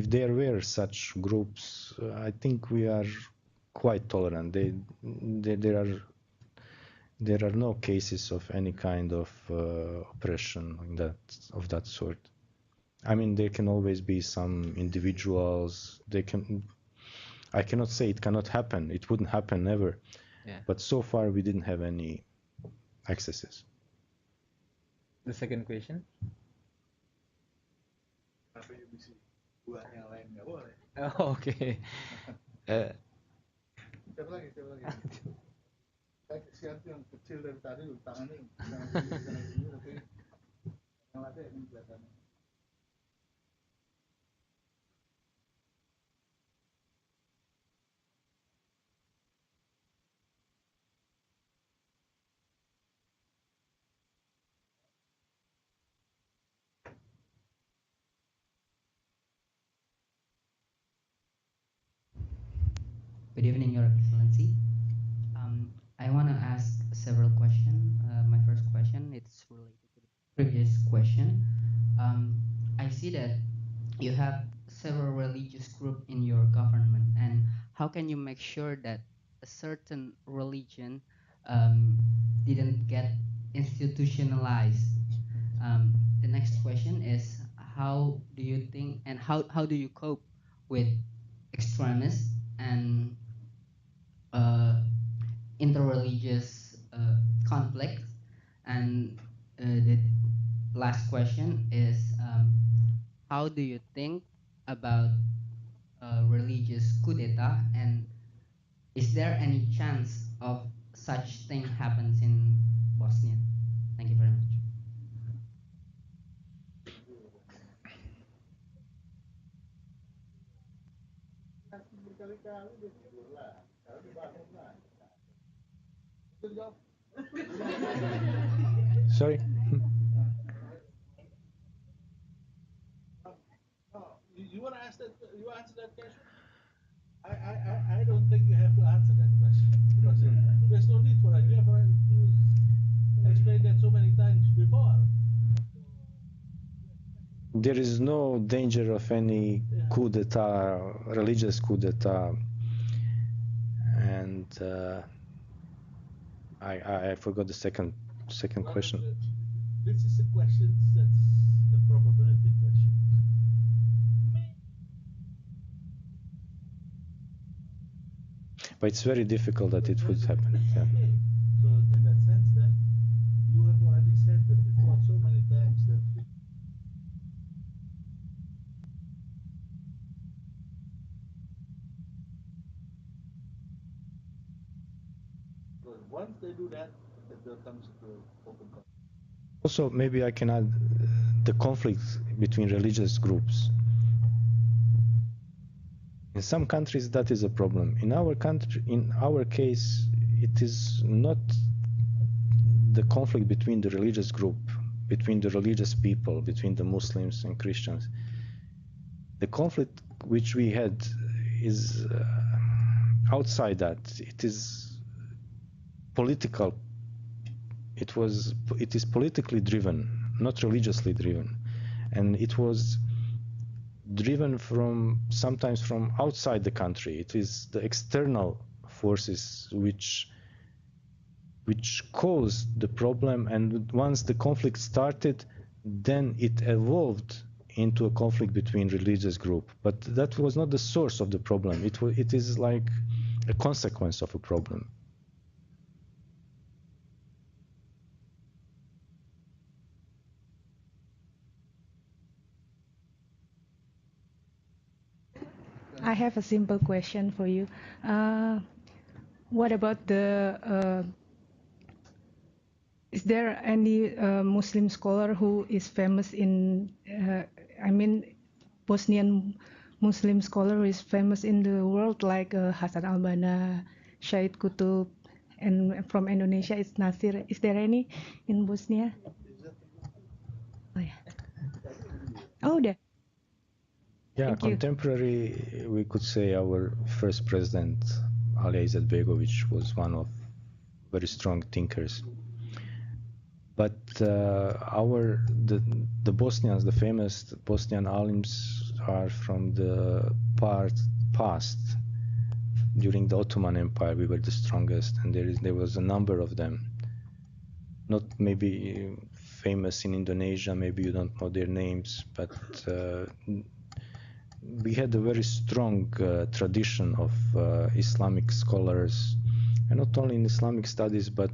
there were such groups, I think we are quite tolerant. There are no cases of any kind of oppression of that sort. I mean, there can always be some individuals. I cannot say it cannot happen. It wouldn't happen never. Yeah. But so far, we didn't have any excesses. The second question. Oh, okay. Siapa lagi? Saya kesian tuh yang kecil dari tadi tangannya tapi yang ada ini kelihatannya. Good evening, Your Excellency. I want to ask several questions. My first question is related to the previous question. I see that you have several religious groups in your government, and how can you make sure that a certain religion didn't get institutionalized. The next question is, how do you think and how do you cope with extremists and interreligious conflicts? And the last question is, how do you think about religious coup d'etat, and is there any chance of such thing happens in Bosnia? Thank you very much. Sorry? You want to ask that? You answer that question? I don't think you have to answer that question because there's no need for it. You have already explained that so many times before. There is no danger of any coup d'etat, religious coup d'etat, and I forgot the second question. This is a question that's a probability question. But it's very difficult that it would happen. Yeah. So in that sense, then you have already said that before so many times that once they do that, there comes to open conflict. Also, maybe I can add the conflict between religious groups. In some countries, that is a problem. In our country, in our case, it is not the conflict between the religious group, between the religious people, between the Muslims and Christians. The conflict which we had is outside that. It is political. It is politically driven, not religiously driven, and it was driven sometimes from outside the country. It is the external forces which caused the problem, and once the conflict started, then it evolved into a conflict between religious groups. But that was not the source of the problem. It is like a consequence of a problem. I have a simple question for you. What about is there any Muslim scholar who is famous in, Bosnian Muslim scholar who is famous in the world, like Hasan al-Banna, Syed Qutb, and from Indonesia it's Nasir. Is there any in Bosnia? Oh, yeah. Oh, there. Yeah, Thank you. contemporary, we could say our first president, Alija Izetbegović, was one of very strong thinkers. But the Bosnians, the famous Bosnian alims, are from the past. During the Ottoman Empire, we were the strongest, and there was a number of them. Not maybe famous in Indonesia, maybe you don't know their names, but we had a very strong tradition of Islamic scholars, and not only in Islamic studies, but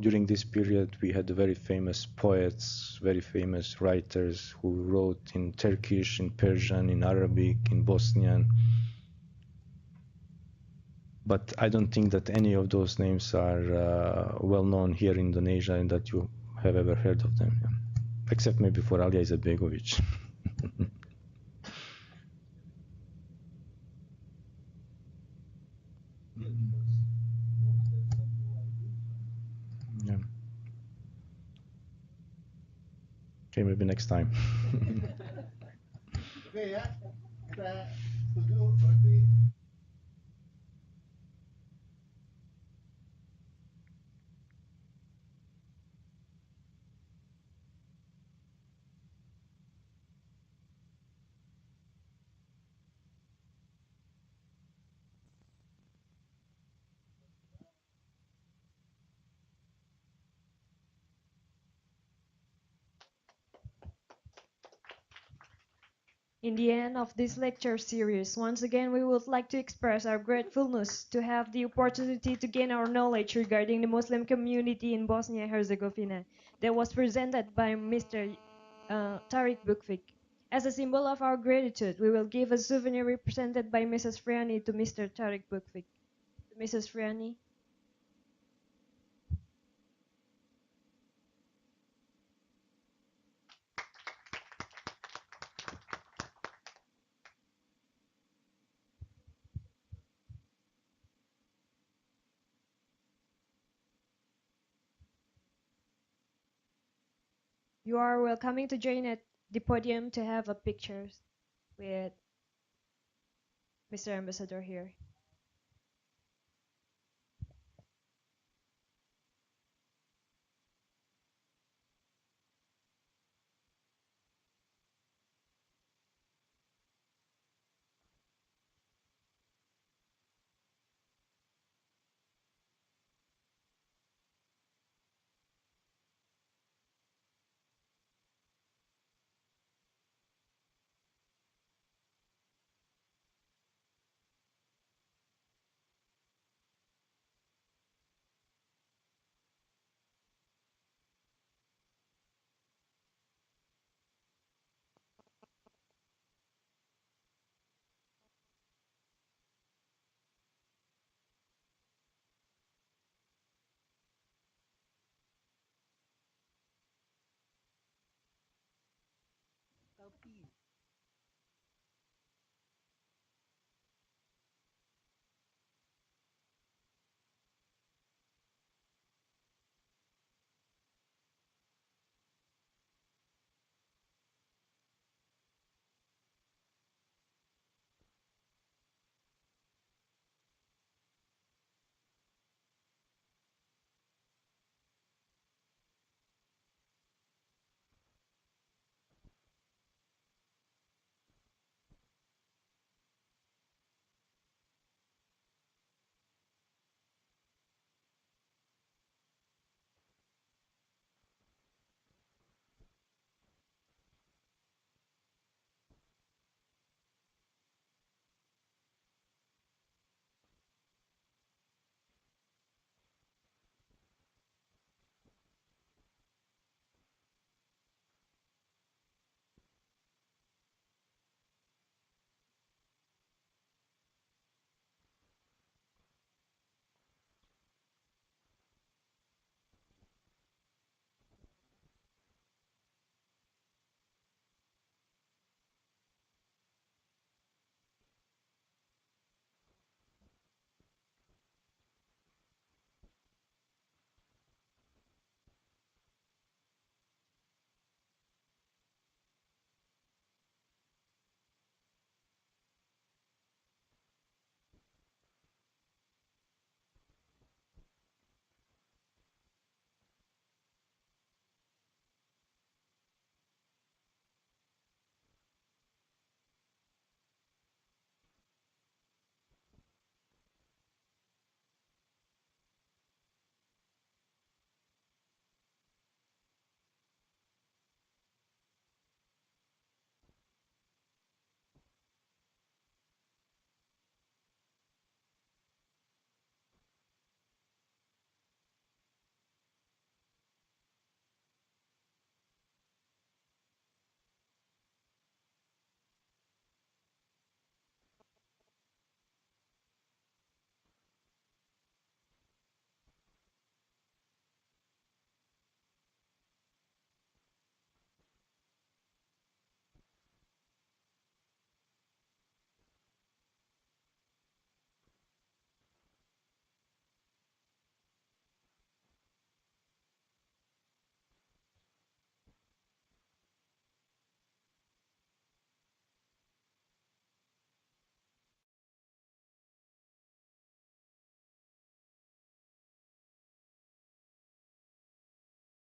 during this period we had very famous poets, very famous writers who wrote in Turkish, in Persian, in Arabic, in Bosnian. But I don't think that any of those names are well known here in Indonesia and that you have ever heard of them, yeah. Except maybe for Alija Izetbegović. Yeah. Okay, maybe next time. Oke ya, kita setuju berarti. In the end of this lecture series, once again we would like to express our gratefulness to have the opportunity to gain our knowledge regarding the Muslim community in Bosnia and Herzegovina that was presented by Mr. Tariq Bukvik. As a symbol of our gratitude, we will give a souvenir represented by Mrs. Friani to Mr. Tariq Bukvik. Mrs. Friani. You are welcoming to join at the podium to have a picture with Mr. Ambassador here.